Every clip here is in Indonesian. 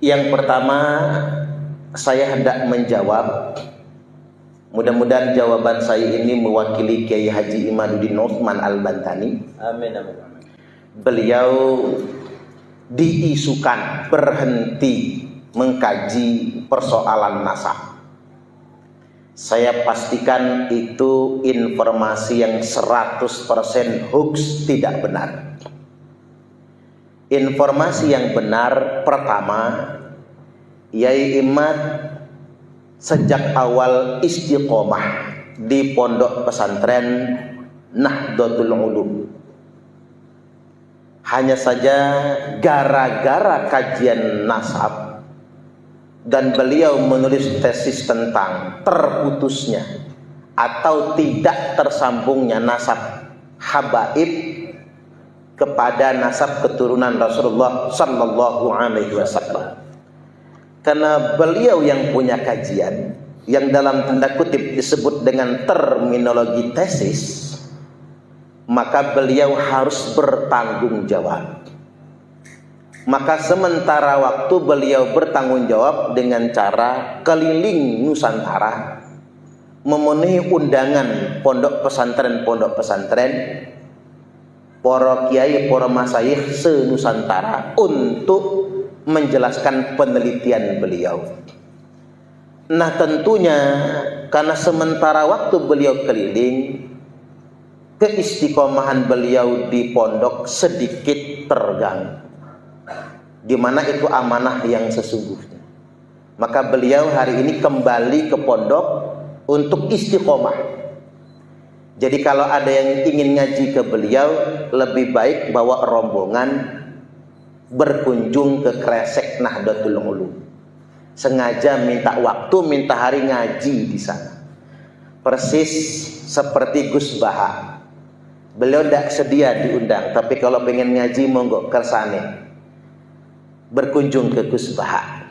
Yang pertama, saya hendak menjawab. Mudah-mudahan jawaban saya ini mewakili Kiai Haji Imaduddin Utsman Al-Bantani. Amin, amin. Beliau diisukan berhenti mengkaji persoalan nasab. Saya pastikan itu informasi yang 100% hoax, tidak benar. Informasi yang benar pertama, Yai Imad sejak awal istiqomah di pondok pesantren Nahdlatul Ulum. Hanya saja gara-gara kajian nasab dan beliau menulis tesis tentang terputusnya atau tidak tersambungnya nasab habaib kepada nasab keturunan Rasulullah Sallallahu Alaihi Wasallam. Karena beliau yang punya kajian yang dalam tanda kutip disebut dengan terminologi tesis, maka beliau harus bertanggung jawab. Maka sementara waktu beliau bertanggung jawab dengan cara keliling Nusantara, memenuhi undangan pondok pesantren, para kiai, para masyayikh se-Nusantara untuk menjelaskan penelitian beliau. Nah, tentunya karena sementara waktu beliau keliling, keistiqomahan beliau di pondok sedikit terganggu, di mana itu amanah yang sesungguhnya. Maka beliau hari ini kembali ke pondok untuk istiqomah. Jadi kalau ada yang ingin ngaji ke beliau, lebih baik bawa rombongan berkunjung ke Kresek Nahdlatul Ulum. Sengaja minta waktu, minta hari ngaji di sana. Persis seperti Gus Baha. Beliau tidak sedia diundang, tapi kalau pengen ngaji monggo kersane. Berkunjung ke Gus Baha.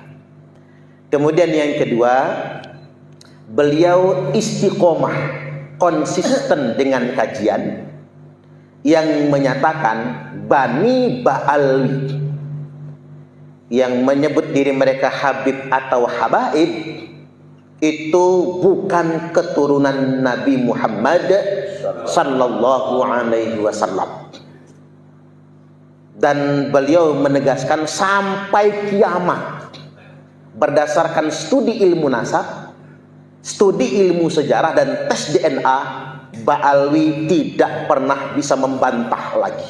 Kemudian yang kedua, beliau istiqomah, konsisten dengan kajian yang menyatakan Bani Ba'alwi, yang menyebut diri mereka Habib atau Habaib, itu bukan keturunan Nabi Muhammad Sallallahu Alaihi Wasallam. Dan beliau menegaskan sampai kiamat, berdasarkan studi ilmu nasab, studi ilmu sejarah dan tes DNA, Ba'alwi tidak pernah bisa membantah lagi.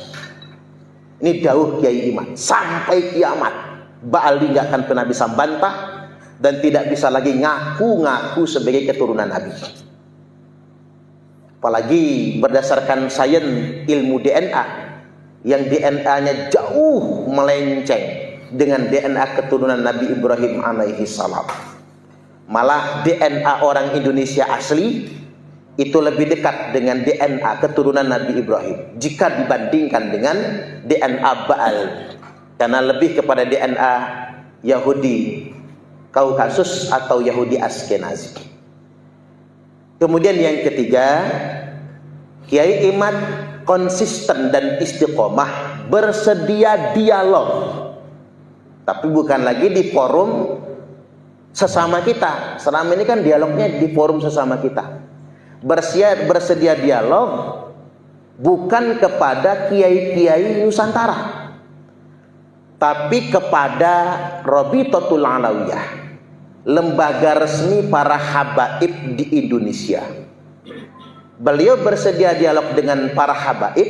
Ini dawuh Kiai Imad, sampai kiamat Ba'alwi nggak akan pernah bisa membantah dan tidak bisa lagi ngaku-ngaku sebagai keturunan Nabi. Apalagi berdasarkan sains ilmu DNA, yang DNA-nya jauh melenceng dengan DNA keturunan Nabi Ibrahim alaihi salam. Malah DNA orang Indonesia asli itu lebih dekat dengan DNA keturunan Nabi Ibrahim jika dibandingkan dengan DNA Baal, karena lebih kepada DNA Yahudi Kaukasus atau Yahudi Askenazi. Kemudian yang ketiga, Kiai Imad konsisten dan istiqomah bersedia dialog, tapi bukan lagi di forum sesama kita. Selama ini kan dialognya di forum sesama kita. Bersedia dialog bukan kepada kiai-kiai Nusantara, tapi kepada Rabitatul Alawiyah, lembaga resmi para habaib di Indonesia. Beliau bersedia dialog dengan para habaib,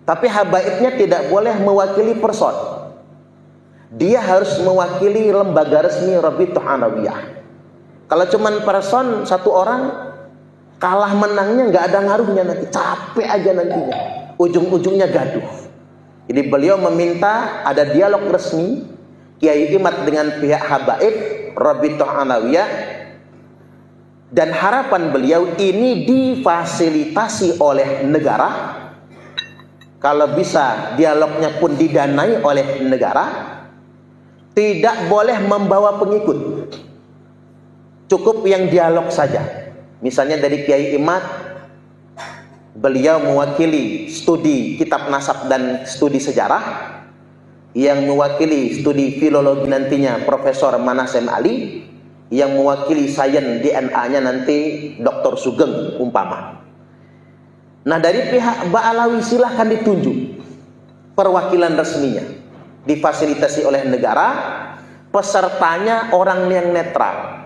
tapi habaibnya tidak boleh mewakili person. Dia harus mewakili lembaga resmi Rabitatul Alawiyah. Kalau cuman person satu orang, kalah menangnya nggak ada ngaruhnya, nanti capek aja nantinya, ujung-ujungnya gaduh. Jadi beliau meminta ada dialog resmi Kiai Imad dengan pihak habaib Rabitatul Alawiyah, dan harapan beliau ini difasilitasi oleh negara. Kalau bisa dialognya pun didanai oleh negara. Tidak boleh membawa pengikut, cukup yang dialog saja. Misalnya dari Kiai Imad, beliau mewakili studi kitab nasab dan studi sejarah, yang mewakili studi filologi nantinya Profesor Manasem Ali, yang mewakili sains DNA-nya nanti Dr. Sugeng umpama. Nah, dari pihak Ba'alawi silahkan ditunjuk perwakilan resminya, difasilitasi oleh negara, pesertanya orang yang netral.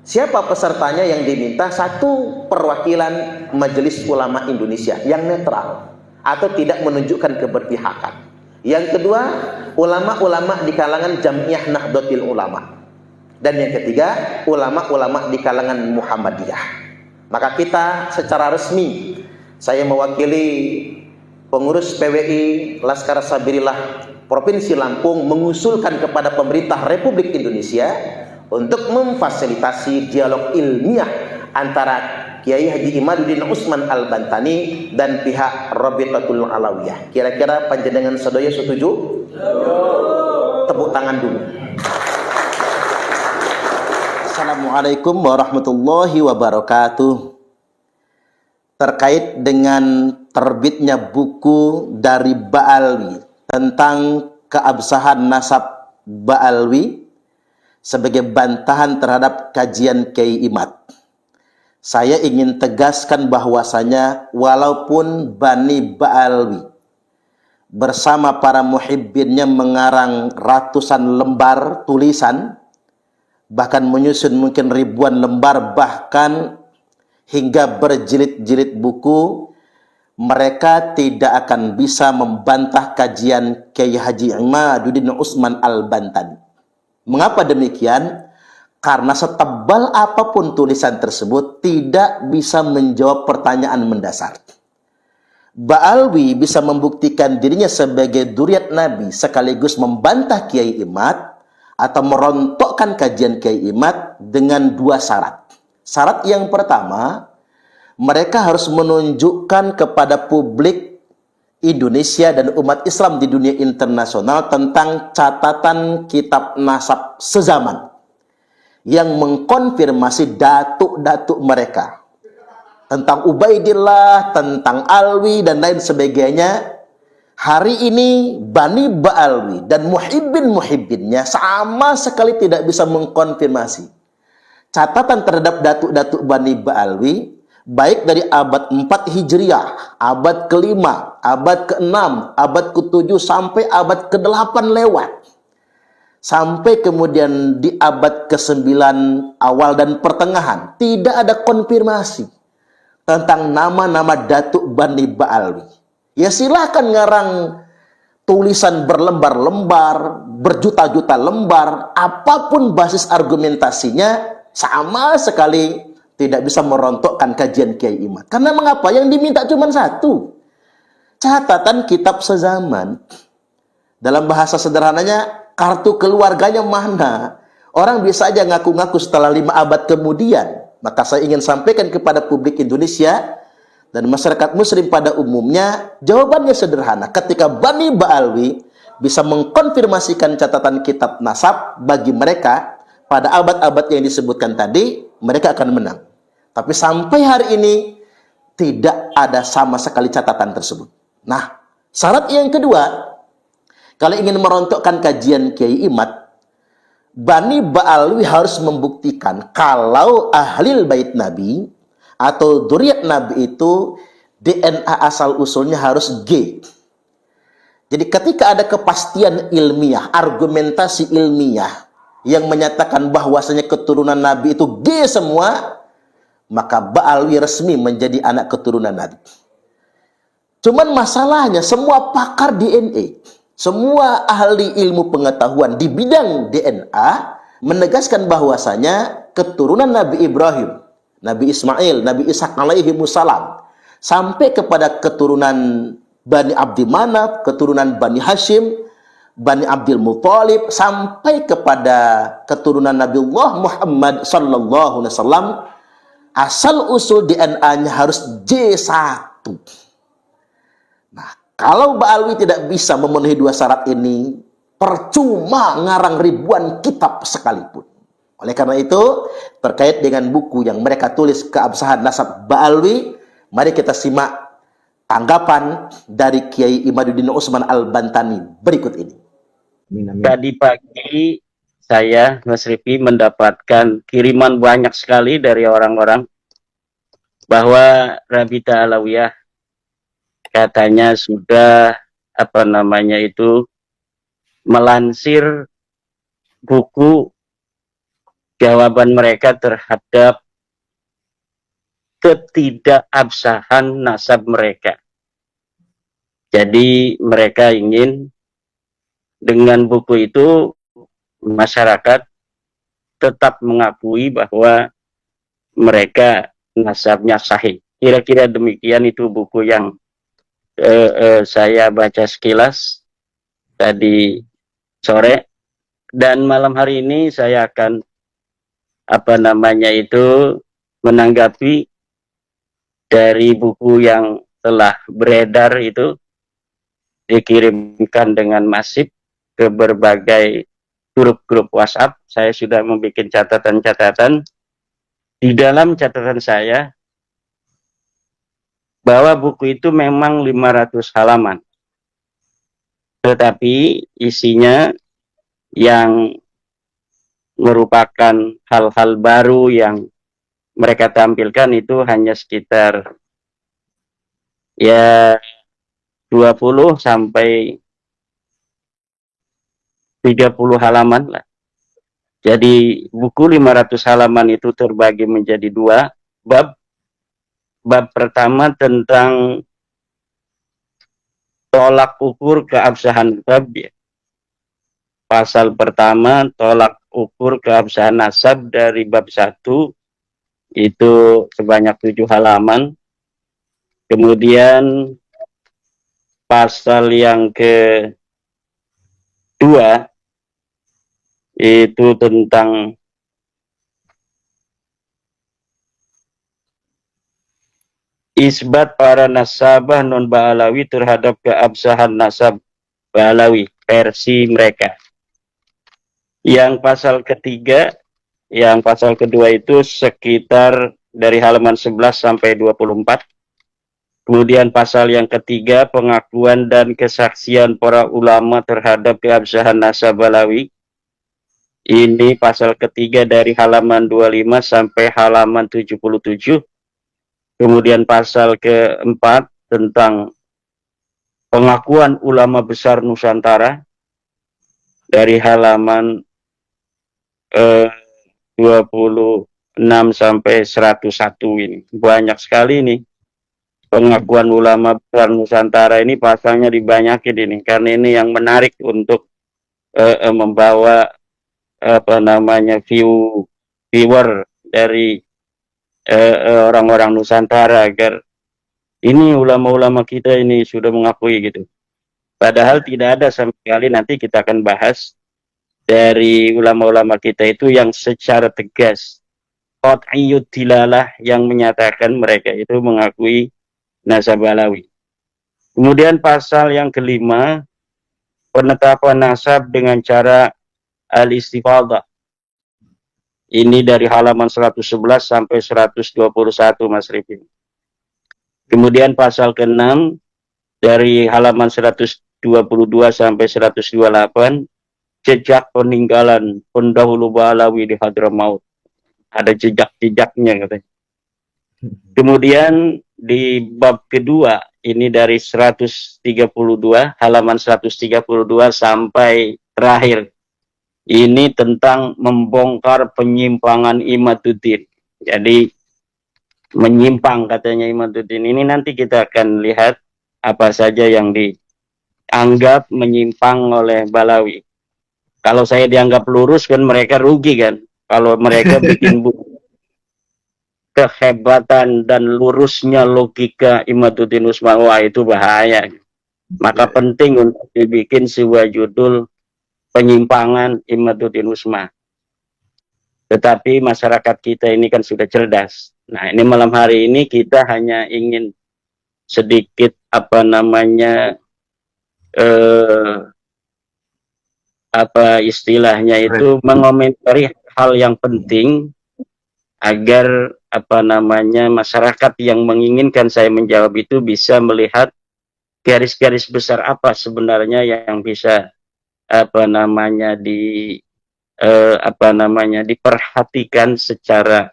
Siapa pesertanya yang diminta? Satu, perwakilan Majelis Ulama Indonesia yang netral atau tidak menunjukkan keberpihakan. Yang kedua, ulama-ulama di kalangan Jam'iyah Nahdlatul Ulama. Dan yang ketiga, ulama-ulama di kalangan Muhammadiyah. Maka kita secara resmi, saya mewakili pengurus PWI Laskar Sabirillah Provinsi Lampung mengusulkan kepada pemerintah Republik Indonesia untuk memfasilitasi dialog ilmiah antara Kiai Haji Imaduddin Usman Al-Bantani dan pihak Rabitatul Alawiyah. Kira-kira panjenengan sedaya setuju? Tepuk tangan dulu. Assalamualaikum warahmatullahi wabarakatuh. Terkait dengan terbitnya buku dari Ba'alwi tentang keabsahan nasab Ba'alwi sebagai bantahan terhadap kajian Kiai Imad, saya ingin tegaskan bahwasanya walaupun Bani Ba'alwi bersama para muhibbinnya mengarang ratusan lembar tulisan, bahkan menyusun mungkin ribuan lembar, bahkan hingga berjilid-jilid buku, mereka tidak akan bisa membantah kajian Kiai Haji Imaduddin Usman Al-Bantani. Mengapa demikian? Karena setebal apapun tulisan tersebut tidak bisa menjawab pertanyaan mendasar. Ba'alwi bisa membuktikan dirinya sebagai dzurriyyat Nabi sekaligus membantah Kiai Imad atau merontokkan kajian Kiai Imad dengan dua syarat. Syarat yang pertama, mereka harus menunjukkan kepada publik Indonesia dan umat Islam di dunia internasional tentang catatan kitab nasab sezaman yang mengkonfirmasi datuk-datuk mereka tentang Ubaidillah, tentang Alwi dan lain sebagainya. Hari ini Bani Ba'alwi dan muhibbin-muhibbinnya sama sekali tidak bisa mengkonfirmasi catatan terhadap datuk-datuk Bani Ba'alwi, baik dari abad 4 Hijriah, abad ke-5, abad ke-6, abad ke-7 sampai abad ke-8 lewat. Sampai kemudian di abad ke-9 awal dan pertengahan tidak ada konfirmasi tentang nama-nama datuk Bani Ba'alwi. Ya silahkan ngarang tulisan berlembar-lembar, berjuta-juta lembar, apapun basis argumentasinya, sama sekali tidak bisa merontokkan kajian Kiai Imad. Karena mengapa? Yang diminta cuma satu, catatan kitab sezaman. Dalam bahasa sederhananya, kartu keluarganya mana? Orang bisa aja ngaku-ngaku setelah 5 abad kemudian. Maka saya ingin sampaikan kepada publik Indonesia dan masyarakat muslim pada umumnya, jawabannya sederhana. Ketika Bani Ba'alwi bisa mengkonfirmasikan catatan kitab nasab bagi mereka pada abad-abad yang disebutkan tadi, mereka akan menang. Tapi sampai hari ini tidak ada sama sekali catatan tersebut. Nah, syarat yang kedua, kalau ingin merontokkan kajian Kiai Imad, Bani Ba'alwi harus membuktikan kalau ahlil bait Nabi atau dzurriyyat Nabi itu DNA asal usulnya harus G. Jadi ketika ada kepastian ilmiah, argumentasi ilmiah yang menyatakan bahwasanya keturunan Nabi itu G semua, maka Ba'alwi resmi menjadi anak keturunan Nabi. Cuman masalahnya semua pakar DNA, semua ahli ilmu pengetahuan di bidang DNA menegaskan bahwasanya keturunan Nabi Ibrahim, Nabi Ismail, Nabi Ishak alaihi wassalam, sampai kepada keturunan Bani Abdi Manaf, keturunan Bani Hashim, Bani Abdul Muthalib, sampai kepada keturunan Nabiullah Muhammad sallallahu alaihi wasallam, asal usul DNA-nya harus J1. Nah, kalau Ba'alwi tidak bisa memenuhi dua syarat ini, percuma ngarang ribuan kitab sekalipun. Oleh karena itu, terkait dengan buku yang mereka tulis keabsahan nasab Ba'alwi, mari kita simak tanggapan dari Kiai Imaduddin Usman Al-Bantani berikut ini. Amin, amin. Tadi pagi saya, Mas Rifi, mendapatkan kiriman banyak sekali dari orang-orang bahwa Rabita Alawiyah katanya sudah melansir buku jawaban mereka terhadap ketidakabsahan nasab mereka. Jadi mereka ingin dengan buku itu masyarakat tetap mengakui bahwa mereka nasabnya sahih. Kira-kira demikian itu buku yang saya baca sekilas tadi sore, dan malam hari ini saya akan menanggapi dari buku yang telah beredar itu, dikirimkan dengan masif ke berbagai grup-grup WhatsApp. Saya sudah membuat catatan-catatan. Di dalam catatan saya bahwa buku itu memang 500 halaman, tetapi isinya yang merupakan hal-hal baru yang mereka tampilkan itu hanya sekitar ya 20 sampai 30 halaman lah. Jadi buku 500 halaman itu terbagi menjadi 2 bab. Bab pertama tentang tolak ukur keabsahan nasab. Pasal pertama tolak ukur keabsahan nasab dari bab 1 itu sebanyak 7 halaman. Kemudian pasal yang kedua itu tentang isbat para nasabah non Ba'alawi terhadap keabsahan nasab Ba'alawi versi mereka. Yang pasal ketiga, yang pasal kedua itu sekitar dari halaman 11 sampai 24. Kemudian pasal yang ketiga, pengakuan dan kesaksian para ulama terhadap keabsahan nasab Ba'alawi. Ini pasal ketiga dari halaman 25 sampai halaman 77. Kemudian pasal keempat tentang pengakuan ulama besar Nusantara dari halaman 26 sampai 101 ini. Banyak sekali nih pengakuan ulama besar Nusantara ini, pasalnya dibanyakin ini, karena ini yang menarik untuk membawa viewer dari orang-orang Nusantara agar ini ulama-ulama kita ini sudah mengakui gitu. Padahal tidak ada sama sekali. Nanti kita akan bahas dari ulama-ulama kita itu yang secara tegas qat'iyyud dilalah yang menyatakan mereka itu mengakui nasab Ba'alawi. Kemudian pasal yang kelima, penetapan nasab dengan cara al-istifadah. Ini dari halaman 111 sampai 121, Mas Rifin. Kemudian pasal ke-6 dari halaman 122 sampai 128, jejak peninggalan pendahulu Ba'alawi di Hadramaut. Ada jejak-jejaknya katanya. Kemudian di bab kedua, ini dari 132, halaman 132 sampai terakhir. Ini tentang membongkar penyimpangan Imaduddin. Jadi menyimpang katanya Imaduddin. Ini nanti kita akan lihat apa saja yang dianggap menyimpang oleh Ba'alawi. Kalau saya dianggap lurus kan mereka rugi kan. Kalau mereka bikin buku kehebatan dan lurusnya logika Imaduddin Usman, wah itu bahaya. Maka penting untuk dibikin sebuah judul penyimpangan Imaduddin Usman. Tetapi masyarakat kita ini kan sudah cerdas. Nah, ini malam hari ini kita hanya ingin sedikit istilahnya itu mengomentari hal yang penting agar masyarakat yang menginginkan saya menjawab itu bisa melihat garis-garis besar apa sebenarnya yang bisa diperhatikan secara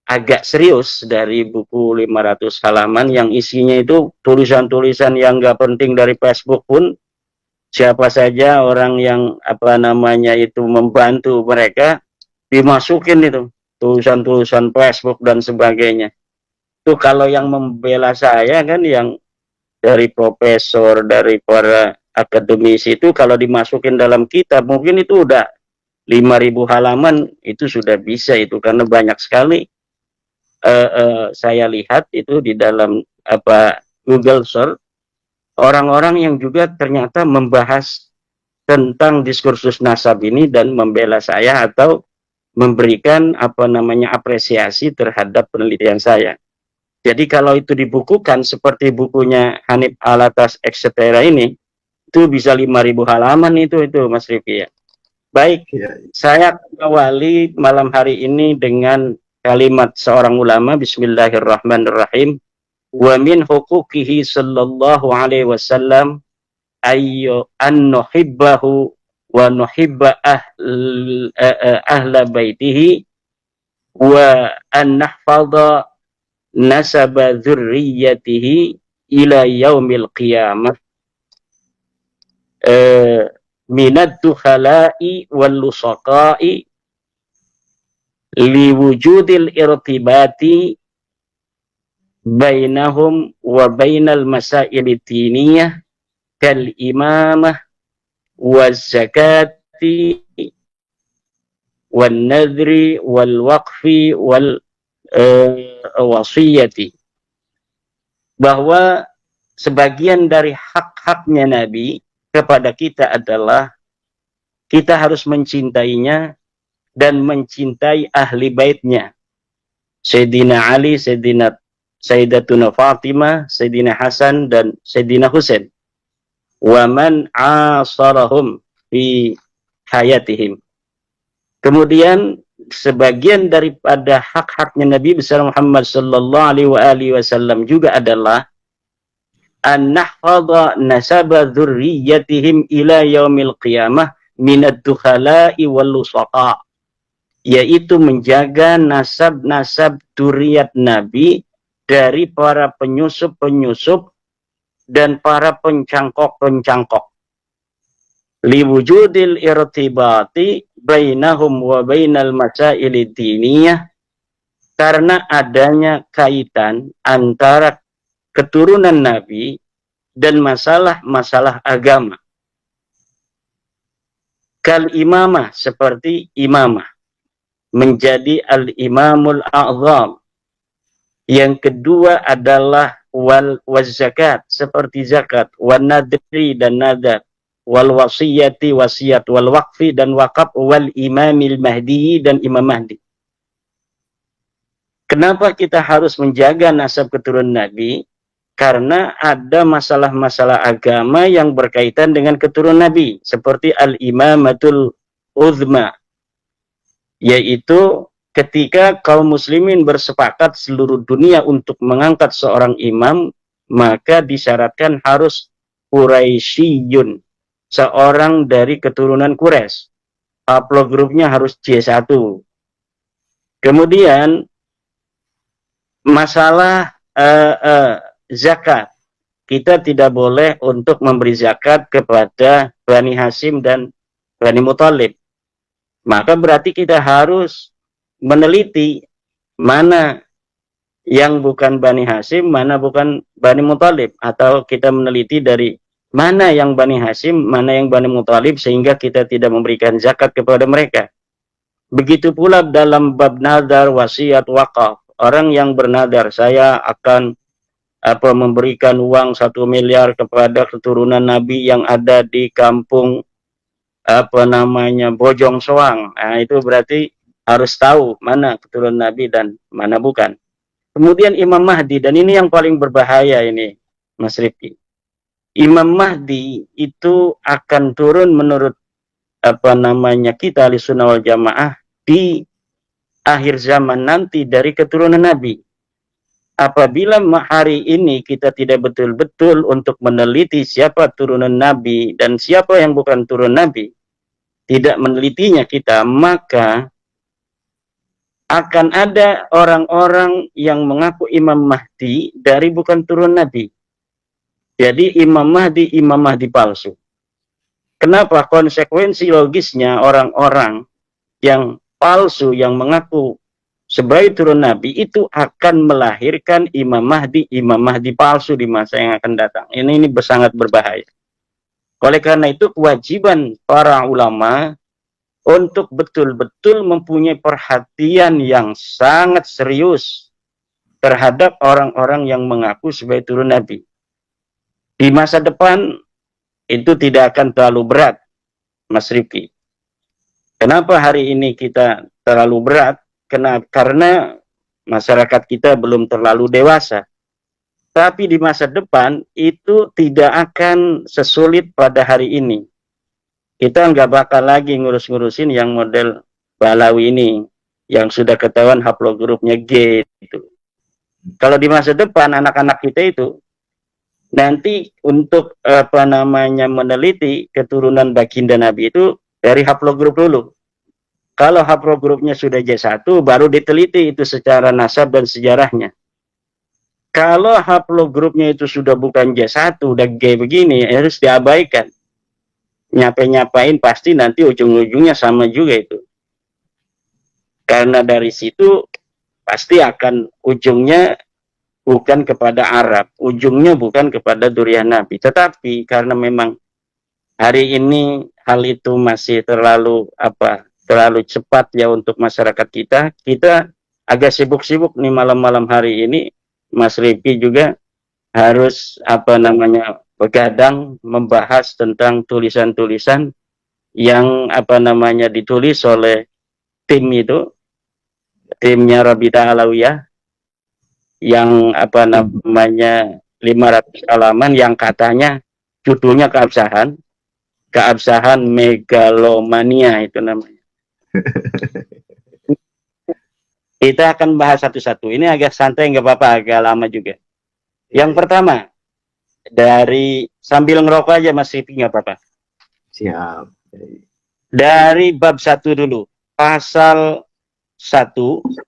agak serius dari buku 500 halaman yang isinya itu tulisan-tulisan yang nggak penting dari Facebook pun, siapa saja orang yang itu membantu mereka dimasukin itu tulisan-tulisan Facebook dan sebagainya. Itu kalau yang membela saya kan yang dari profesor, dari para akademisi itu kalau dimasukin dalam kitab mungkin itu udah 5.000 halaman, itu sudah bisa itu karena banyak sekali. Saya lihat itu di dalam Google Search orang-orang yang juga ternyata membahas tentang diskursus nasab ini dan membela saya atau memberikan apresiasi terhadap penelitian saya. Jadi kalau itu dibukukan seperti bukunya Hanif Alatas etc. ini, itu bisa 5.000 halaman itu Mas Rifki ya. Baik, saya awali malam hari ini dengan kalimat seorang ulama. Bismillahirrahmanirrahim. Wa min huquqihi sallallahu alaihi wasallam ayyu an nuhibbahu wa nuhibba ahla baitihi wa an nahfadha nasaba dzurriyyatihi ila yaumil qiyamah minad dukhala'i wal lusaqa'i liwujudil irtibati bainahum wa bainal masail diniyah kal imamah waz zakati wan nadri wal waqfi wal wasiyati, bahwa sebagian dari hak-haknya Nabi kepada kita adalah kita harus mencintainya dan mencintai ahli baitnya, Sayyidina Ali, Sayyidatuna Fatimah, Sayyidina Hasan dan Sayyidina Husain, wa man asarahum fi hayatihim. Kemudian sebagian daripada hak-haknya Nabi besar Muhammad sallallahu alaihi wasallam juga adalah an nahfadha nasaba dzurriyyatihim ila yaumil qiyamah minad dukhala'i wal lusaqa, yaitu menjaga nasab-nasab dzurriyyat Nabi dari para penyusup-penyusup dan para pencangkok-pencangkok. Liwujudil irtibati bainahum wa bainal masailid diniyah, karena adanya kaitan antara keturunan Nabi dan masalah-masalah agama. Kal imamah, seperti imamah, menjadi al-imamul a'zam. Yang kedua adalah wal zakat, seperti zakat, wan nadri dan nadar, wal wasiyati wasiat, wal waqfi dan wakaf, wal imamil mahdi dan imam mahdi. Kenapa kita harus menjaga nasab keturunan Nabi? Karena ada masalah-masalah agama yang berkaitan dengan keturunan Nabi, seperti al-imamatul uzma, yaitu ketika kaum muslimin bersepakat seluruh dunia untuk mengangkat seorang imam, maka disyaratkan harus Quraisyiyun, seorang dari keturunan Quraisy. Haplogrupnya harus J1. Kemudian masalah zakat, kita tidak boleh untuk memberi zakat kepada Bani Hashim dan Bani Muthalib. Maka berarti kita harus meneliti mana yang bukan Bani Hashim, mana bukan Bani Muthalib, atau kita meneliti dari mana yang Bani Hashim, mana yang Bani Muthalib, sehingga kita tidak memberikan zakat kepada mereka. Begitu pula dalam bab nadar, wasiat, wakaf. Orang yang bernadar, saya akan memberikan uang 1 miliar kepada keturunan Nabi yang ada di kampung Bojong Soang. Nah, itu berarti harus tahu mana keturunan Nabi dan mana bukan. Kemudian Imam Mahdi, dan ini yang paling berbahaya ini, Mas Rifki. Imam Mahdi itu akan turun menurut kita Ahlussunnah wal Jamaah di akhir zaman nanti dari keturunan Nabi. apabila hari ini kita tidak betul-betul untuk meneliti siapa turunan Nabi dan siapa yang bukan turun Nabi, tidak menelitinya kita, maka akan ada orang-orang yang mengaku Imam Mahdi dari bukan turun Nabi. Jadi Imam Mahdi palsu. Kenapa? Konsekuensi logisnya orang-orang yang palsu, yang mengaku sebagai turun Nabi, itu akan melahirkan Imam Mahdi palsu di masa yang akan datang. Ini sangat berbahaya. Oleh karena itu, kewajiban para ulama untuk betul-betul mempunyai perhatian yang sangat serius terhadap orang-orang yang mengaku sebagai turun Nabi. Di masa depan, itu tidak akan terlalu berat, Mas Rifki. Kenapa hari ini kita terlalu berat? Karena masyarakat kita belum terlalu dewasa. Tapi di masa depan itu tidak akan sesulit pada hari ini. Kita nggak bakal lagi ngurus-ngurusin yang model Balawi ini, yang sudah ketahuan haplogrupnya G itu. Kalau di masa depan anak-anak kita itu nanti untuk meneliti keturunan baginda Nabi itu dari haplogrup dulu. Kalau haplogrupnya sudah J1, baru diteliti itu secara nasab dan sejarahnya. Kalau haplogrupnya itu sudah bukan J1, udah G begini, harus diabaikan. Nyapain pasti nanti ujung-ujungnya sama juga itu. Karena dari situ pasti akan ujungnya bukan kepada Arab, ujungnya bukan kepada durian Nabi. Tetapi karena memang hari ini hal itu masih terlalu cepat ya untuk masyarakat kita agak sibuk-sibuk nih malam-malam hari ini. Mas Rifki juga harus begadang membahas tentang tulisan-tulisan yang ditulis oleh timnya Rabita Alawiyah yang 500 halaman yang katanya judulnya keabsahan megalomania itu namanya. Kita akan bahas satu-satu. Ini agak santai, nggak apa-apa, agak lama juga. Yang pertama, dari sambil ngerokok aja Mas Rifi, nggak apa-apa. Siap. Dari bab 1 dulu. Pasal 1,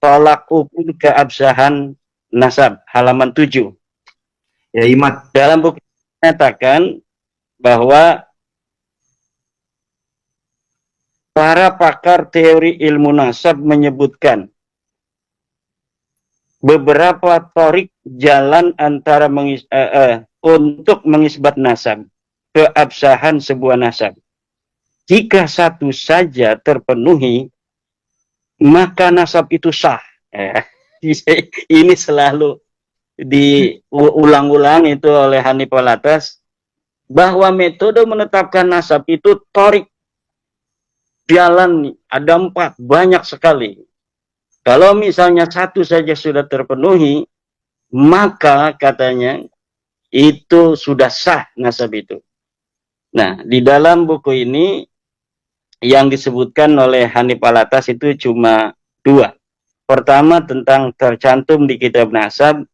tolak ukur keabsahan nasab, halaman 7. Ya, Imat. Dalam buku menyatakan bahwa para pakar teori ilmu nasab menyebutkan beberapa torik jalan antara untuk mengisbat nasab, keabsahan sebuah nasab. Jika satu saja terpenuhi, maka nasab itu sah. Ini selalu diulang-ulang itu oleh Hanif Alatas, bahwa metode menetapkan nasab itu torik jalan, ada 4, banyak sekali. Kalau misalnya satu saja sudah terpenuhi, maka katanya itu sudah sah nasab itu. Nah, di dalam buku ini yang disebutkan oleh Hanif Alatas itu cuma 2. Pertama tentang tercantum di kitab nasab,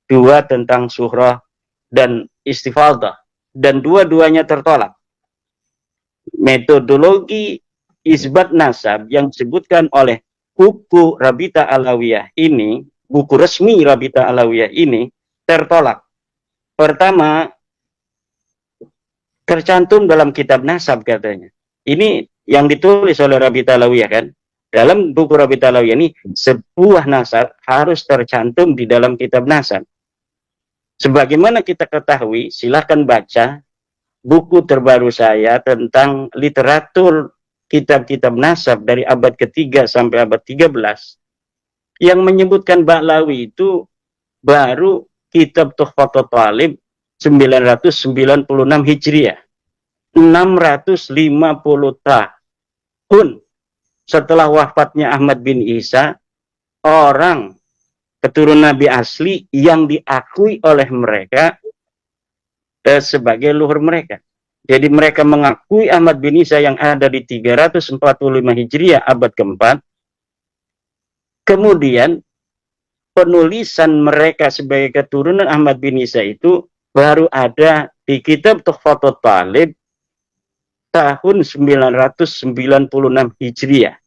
2 tentang suhrah dan istifadah, dan dua-duanya tertolak. Metodologi isbat nasab yang disebutkan oleh buku Rabita Alawiyah ini, buku resmi Rabita Alawiyah ini tertolak. Pertama, tercantum dalam kitab nasab katanya. Ini yang ditulis oleh Rabita Alawiyah kan. Dalam buku Rabita Alawiyah ini, sebuah nasab harus tercantum di dalam kitab nasab. Sebagaimana kita ketahui, silahkan baca buku terbaru saya tentang literatur kitab-kitab nasab dari abad ke-3 sampai abad 13 yang menyebutkan Ba'lawi itu baru kitab Tuhfatul Talib 996 Hijriah, 650 tahun setelah wafatnya Ahmad bin Isa, orang keturunan Nabi asli yang diakui oleh mereka sebagai luhur mereka. Jadi mereka mengakui Ahmad bin Isa yang ada di 345 Hijriah abad ke-4. Kemudian penulisan mereka sebagai keturunan Ahmad bin Isa itu baru ada di kitab Tuhfatul Talib tahun 996 Hijriah.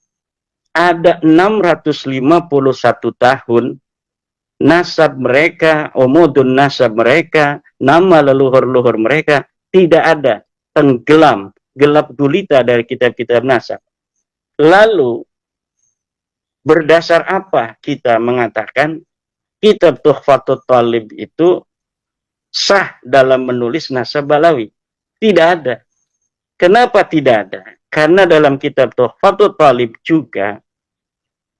Ada 651 tahun nasab mereka, umudun nasab mereka, nama leluhur-leluhur mereka tidak ada, tenggelam, gelap gulita dari kitab-kitab nasab. Lalu berdasar apa kita mengatakan kitab Tuhfatul Talib itu sah dalam menulis nasab Balawi? Tidak ada. Kenapa tidak ada? Karena dalam kitab Tuhfatul Talib juga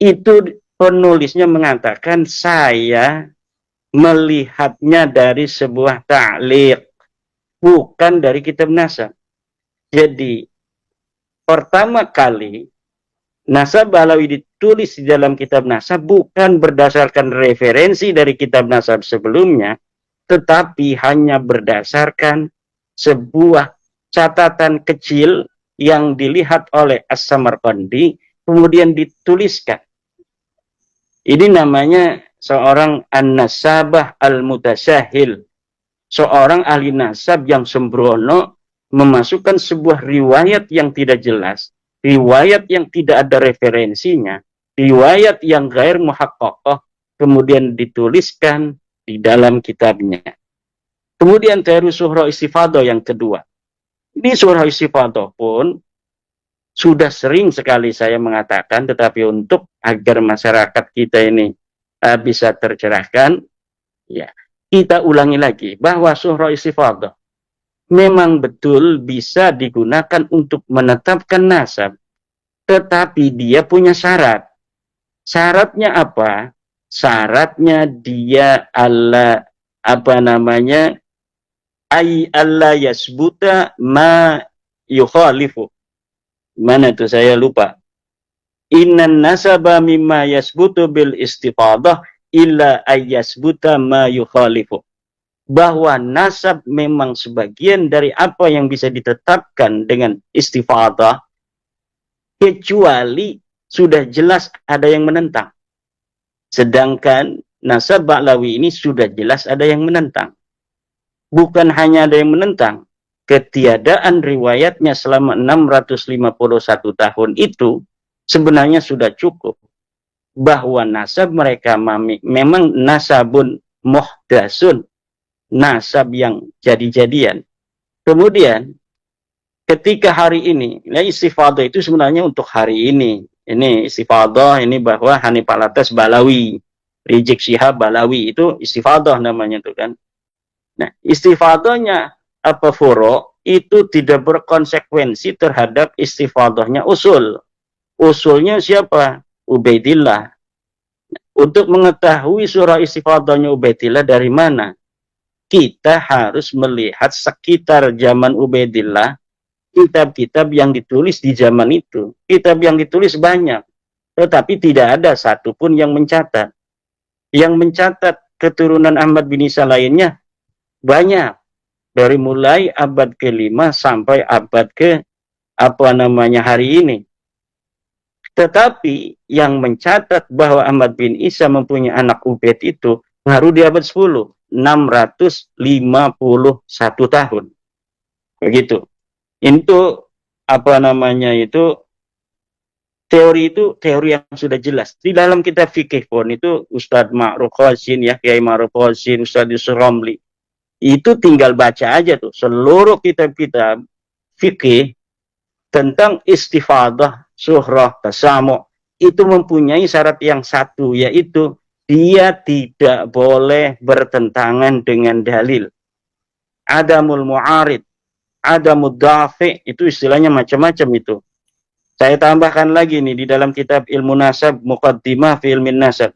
itu penulisnya mengatakan saya melihatnya dari sebuah ta'liq, bukan dari kitab nasab. Jadi pertama kali nasab Balawi ditulis di dalam kitab nasab bukan berdasarkan referensi dari kitab nasab sebelumnya, tetapi hanya berdasarkan sebuah catatan kecil yang dilihat oleh As-Samarqandi kemudian dituliskan. Ini namanya seorang an-nasabah al-mutasahil, seorang ahli nasab yang sembrono memasukkan sebuah riwayat yang tidak jelas, riwayat yang tidak ada referensinya, riwayat yang ghair muhaqqaqah, kemudian dituliskan di dalam kitabnya. Kemudian teori surah istifadah yang kedua. Di surah istifadah pun sudah sering sekali saya mengatakan, tetapi untuk agar masyarakat kita ini bisa tercerahkan, ya, kita ulangi lagi bahwa surah istifadah memang betul bisa digunakan untuk menetapkan nasab, tetapi dia punya syarat. Syaratnya apa? Syaratnya dia alla yasbuta ma yukhalifu. Mana itu saya lupa. Innan nasaba mimma yasbutu bil istifadah illa ayyasbuta ma yukhalifu. Bahwa nasab memang sebagian dari apa yang bisa ditetapkan dengan istifadah, kecuali sudah jelas ada yang menentang. Sedangkan nasab Ba'lawi ini sudah jelas ada yang menentang. Bukan hanya ada yang menentang, ketiadaan riwayatnya selama 651 tahun itu sebenarnya sudah cukup bahwa nasab mereka memang nasabun muhdasun, nasab yang jadi-jadian. Kemudian ketika hari ini, ya istifadah itu sebenarnya untuk hari ini. Ini istifadah ini bahwa Hanif Alatas Balawi, Rizik Syihab Balawi, itu istifadah namanya tuh kan. Nah, istifadahnya apa furo itu tidak berkonsekuensi terhadap istifadahnya usul. Usulnya siapa? Ubaidillah. Untuk mengetahui surah istifadahnya Ubaidillah dari mana? Kita harus melihat sekitar zaman Ubaidillah, kitab-kitab yang ditulis di zaman itu. Kitab yang ditulis banyak, tetapi tidak ada satupun yang mencatat. Yang mencatat keturunan Ahmad bin Isa lainnya banyak. Dari mulai abad ke-5 sampai abad ke hari ini. Tetapi yang mencatat bahwa Ahmad bin Isa mempunyai anak Ubaid itu baru di abad 10, 651 tahun. Begitu. Itu teori itu teori yang sudah jelas. Di dalam kitab fikih pun itu Ustadz Ma'ruf Qasim, ya, Kiai Ma'ruf Qasim, Ustadz Yusuf Romli, itu tinggal baca aja tuh seluruh kitab-kitab fikih tentang istifadah, surah, tasamu, itu mempunyai syarat yang satu, yaitu dia tidak boleh bertentangan dengan dalil. Adamul mu'arid, adamud dafi, itu istilahnya macam-macam itu. Saya tambahkan lagi nih di dalam kitab Ilmu Nasab, Muqaddimah fi Ilmin Nasab.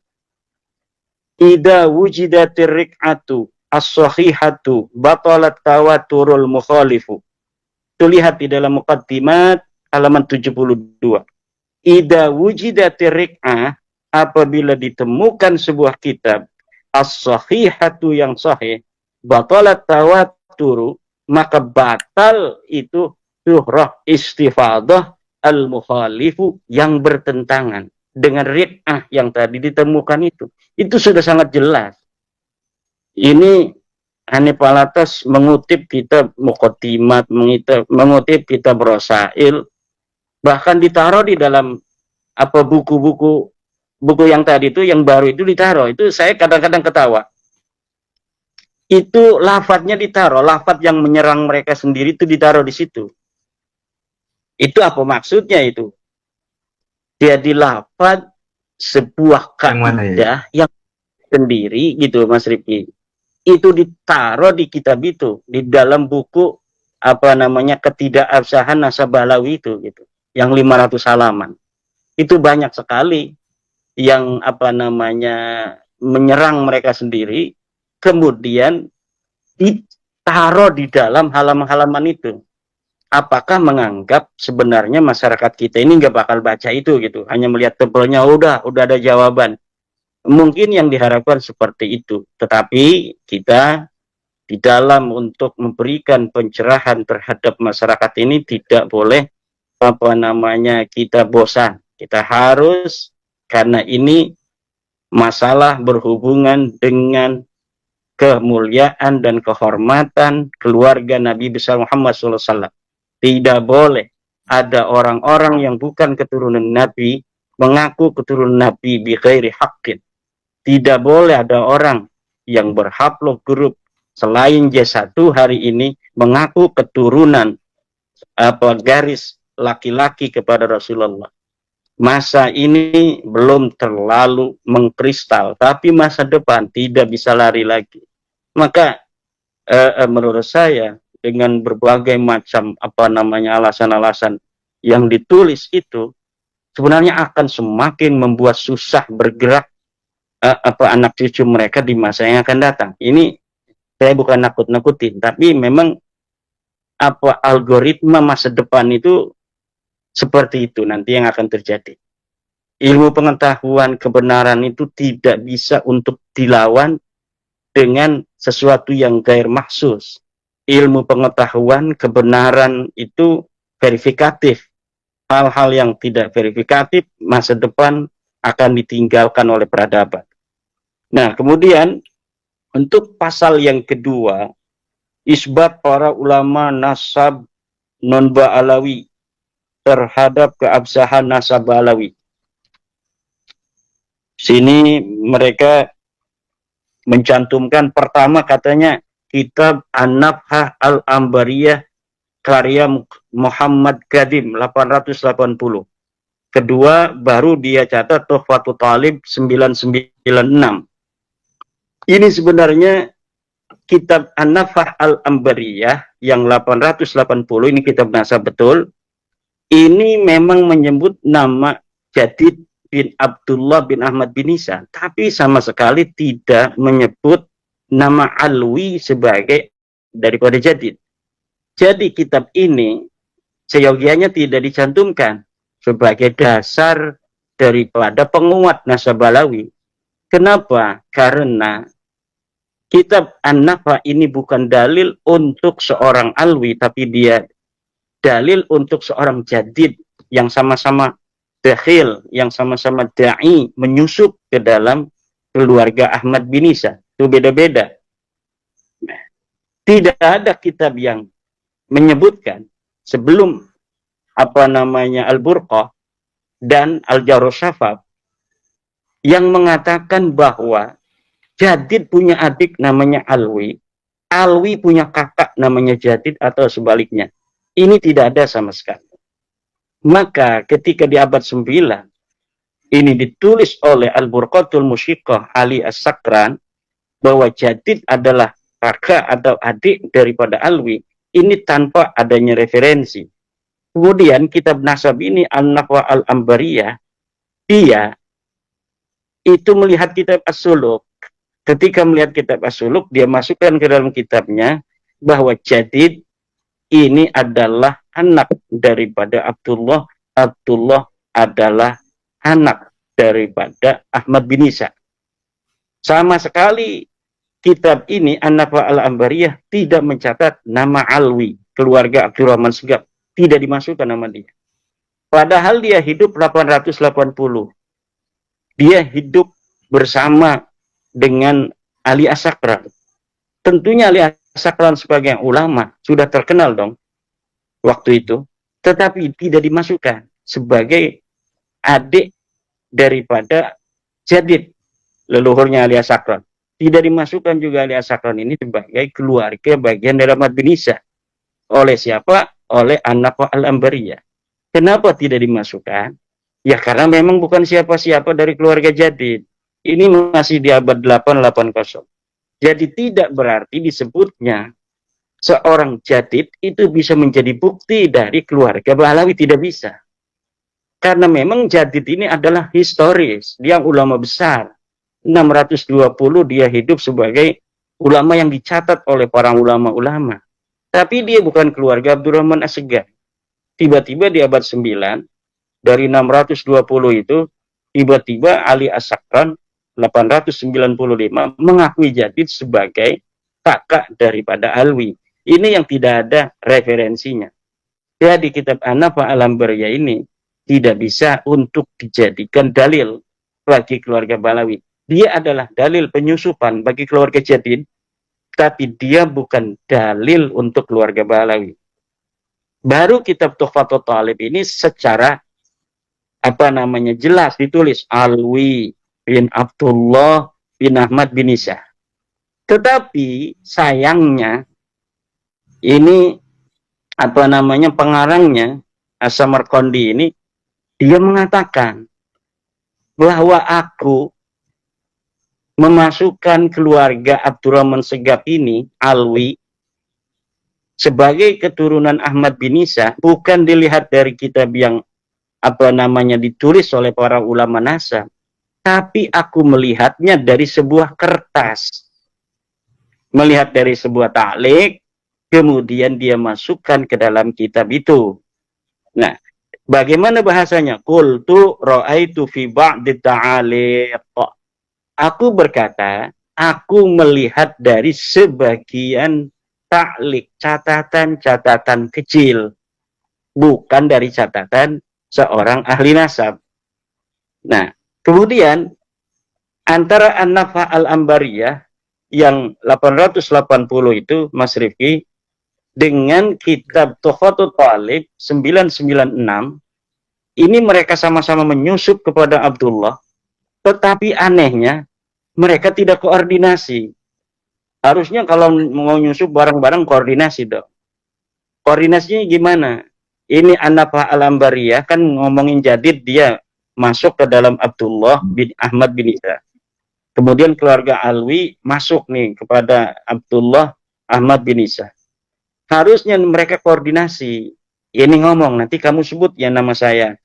Idza wujidatir rik'atu as-sahihatu batalat tawaturul mukhalifu. Itu lihat di dalam Muqaddimat halaman 72. Idza wujidatir rik'ah, apabila ditemukan sebuah kitab as-sahihatu yang sahih, batalat tawaturu, maka batal itu surah istifadah al-mukhalifu yang bertentangan. dengan rid'ah yang tadi ditemukan itu sudah sangat jelas. Ini Hanif Alatas mengutip kitab Muqaddimat, mengutip kitab Rasail, bahkan ditaruh di dalam apa buku yang tadi itu, yang baru itu ditaruh. Itu saya kadang-kadang ketawa. Itu lafadznya ditaruh, lafadz yang menyerang mereka sendiri itu ditaruh di situ. Itu apa maksudnya itu? Jadi lafadz sebuah kaidah yang sendiri gitu, Mas Rifki. Itu ditaruh di kitab itu, di dalam buku apa namanya Ketidakabsahan Nasabalawi itu gitu, yang 500 halaman. Itu banyak sekali yang apa namanya menyerang mereka sendiri, kemudian ditaruh di dalam halaman-halaman itu. Apakah menganggap sebenarnya masyarakat kita ini nggak bakal baca itu gitu, hanya melihat tebelnya udah ada jawaban. Mungkin yang diharapkan seperti itu, tetapi kita di dalam untuk memberikan pencerahan terhadap masyarakat ini tidak boleh apa namanya kita bosan. Kita harus, karena ini masalah berhubungan dengan kemuliaan dan kehormatan keluarga Nabi besar Muhammad SAW. Tidak boleh ada orang-orang yang bukan keturunan Nabi mengaku keturunan Nabi bi ghairi haqqin. Tidak boleh ada orang yang berhaplog grup selain J1 hari ini mengaku keturunan apa garis laki-laki kepada Rasulullah. Masa ini belum terlalu mengkristal, tapi masa depan tidak bisa lari lagi. Maka menurut saya dengan berbagai macam apa namanya alasan-alasan yang ditulis itu sebenarnya akan semakin membuat susah bergerak apa anak cucu mereka di masa yang akan datang. Ini saya bukan nakut-nakutin, tapi memang apa algoritma masa depan itu seperti itu nanti yang akan terjadi. Ilmu pengetahuan kebenaran itu tidak bisa untuk dilawan dengan sesuatu yang gair mahsus. Ilmu pengetahuan kebenaran itu verifikatif. Hal-hal yang tidak verifikatif masa depan akan ditinggalkan oleh peradaban. Nah, kemudian untuk pasal yang kedua, isbat para ulama nasab non-ba'alawi terhadap keabsahan nasab ba'alawi. Sini mereka mencantumkan pertama katanya kitab An-Nafhah Al-Ambariyah karya Muhammad Qadim 880. Kedua baru dia catat Tuhfatul Talib 996. Ini sebenarnya kitab An-Nafhah Al-Ambariyah yang 880 ini kitab nasab betul. Ini memang menyebut nama Jadid bin Abdullah bin Ahmad bin Isa, tapi sama sekali tidak menyebut nama Alwi sebagai daripada Jadid. Jadi kitab ini seyogianya tidak dicantumkan sebagai dasar daripada penguat nasab Balawi. Kenapa? Karena kitab An-Nafhah ini bukan dalil untuk seorang Alwi, tapi dia dalil untuk seorang Jadid yang sama-sama dakhil, yang sama-sama da'i menyusup ke dalam keluarga Ahmad bin Isa. Itu beda-beda. Tidak ada kitab yang menyebutkan sebelum apa namanya Al-Burqah dan Al-Jarusafab yang mengatakan bahwa Jadid punya adik namanya Alwi, Alwi punya kakak namanya Jadid atau sebaliknya. Ini tidak ada sama sekali. Maka ketika di abad 9 ini ditulis oleh Al-Burqatul Musyiqah Ali As-Sakran bahwa Jadid adalah kakak atau adik daripada Alwi, ini tanpa adanya referensi. Kemudian kitab nasab ini An-Nafhah Al-Ambariyah, dia itu melihat kitab As-Suluk. Ketika melihat kitab As-Suluk, dia masukkan ke dalam kitabnya bahwa Jadid ini adalah anak daripada Abdullah. Abdullah adalah anak daripada Ahmad bin Isa. Sama sekali kitab ini An-Nafhah Al-Ambariyah tidak mencatat nama Alwi, keluarga Abdurrahman Segaf. Tidak dimasukkan nama dia. Padahal dia hidup 880. dia hidup bersama dengan Ali As-Sakran. Tentunya Ali As-Sakran sebagai ulama sudah terkenal dong waktu itu, tetapi tidak dimasukkan sebagai adik daripada Jadid, leluhurnya Ali As-Sakran. Tidak dimasukkan juga Ali As-Sakran ini sebagai keluarga bagian dari Ahmad bin Isa. Oleh siapa? Oleh An-Nafah al-Ambariyah. Kenapa tidak dimasukkan? Ya karena memang bukan siapa-siapa dari keluarga Jadid. Ini masih di abad 880. Jadi tidak berarti disebutnya seorang Jadid itu bisa menjadi bukti dari keluarga Bahlawi, tidak bisa. Karena memang Jadid ini adalah historis, dia ulama besar. 620 dia hidup sebagai ulama yang dicatat oleh para ulama-ulama. Tapi dia bukan keluarga Abdurrahman As-Segaf. Tiba-tiba di abad 9, dari 620 itu, tiba-tiba Ali As-Sakran 895 mengakui Jadid sebagai kakak daripada Alwi. Ini yang tidak ada referensinya. Jadi kitab An-Nafah al-Ambariyah ini tidak bisa untuk dijadikan dalil bagi keluarga Bahlawi. Dia adalah dalil penyusupan bagi keluarga Jadid, tapi dia bukan dalil untuk keluarga Bahlawi. Baru kitab Tuhfatul Thalib ini secara jelas ditulis Alwi bin Abdullah bin Ahmad bin Isa. Tetapi sayangnya ini pengarangnya As-Samarqandi ini dia mengatakan bahwa aku memasukkan keluarga Abdurrahman Segaf ini, Alwi, sebagai keturunan Ahmad bin Isa, bukan dilihat dari kitab yang ditulis oleh para ulama nasab, tapi aku melihatnya dari sebuah kertas, melihat dari sebuah ta'liq, kemudian dia masukkan ke dalam kitab itu. Nah, bagaimana bahasanya? Qultu ra'aitu fi ba'di ta'aliq. Aku berkata, aku melihat dari sebagian ta'liq, catatan-catatan kecil, bukan dari catatan seorang ahli nasab. Nah, kemudian antara An-Nafah al-Ambariyah yang 880 itu, Mas Rifki, dengan kitab Tuhfatul Thalib 996, ini mereka sama-sama menyusup kepada Abdullah, tetapi anehnya mereka tidak koordinasi. Harusnya kalau mau nyusup bareng-bareng koordinasi dong. Koordinasinya gimana? Ini An-Nafah al-Ambariyah kan ngomongin Jadid, dia masuk ke dalam Abdullah bin Ahmad bin Isa. Kemudian keluarga Alwi masuk nih kepada Abdullah Ahmad bin Isa. Harusnya mereka koordinasi. Ini ngomong, nanti kamu sebut ya nama saya.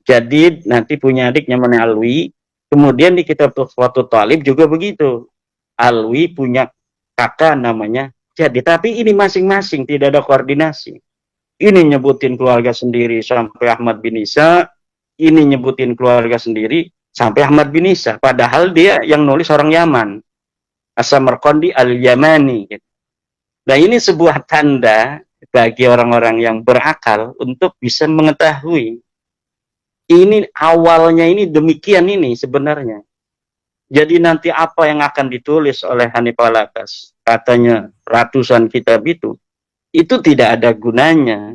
Jadid nanti punya adik namanya Alwi. Kemudian di kitab Tuhfatul Thalib juga begitu. Alwi punya kakak namanya Jadid. Tapi ini masing-masing tidak ada koordinasi. Ini nyebutin keluarga sendiri sampai Ahmad bin Isa. Ini nyebutin keluarga sendiri sampai Ahmad bin Isa. Padahal dia yang nulis orang Yaman. As-Samarqandi al-Yamani. Nah, ini sebuah tanda bagi orang-orang yang berakal untuk bisa mengetahui. Ini awalnya ini demikian ini sebenarnya. Jadi nanti apa yang akan ditulis oleh Hanifah Alatas, katanya ratusan kitab itu tidak ada gunanya.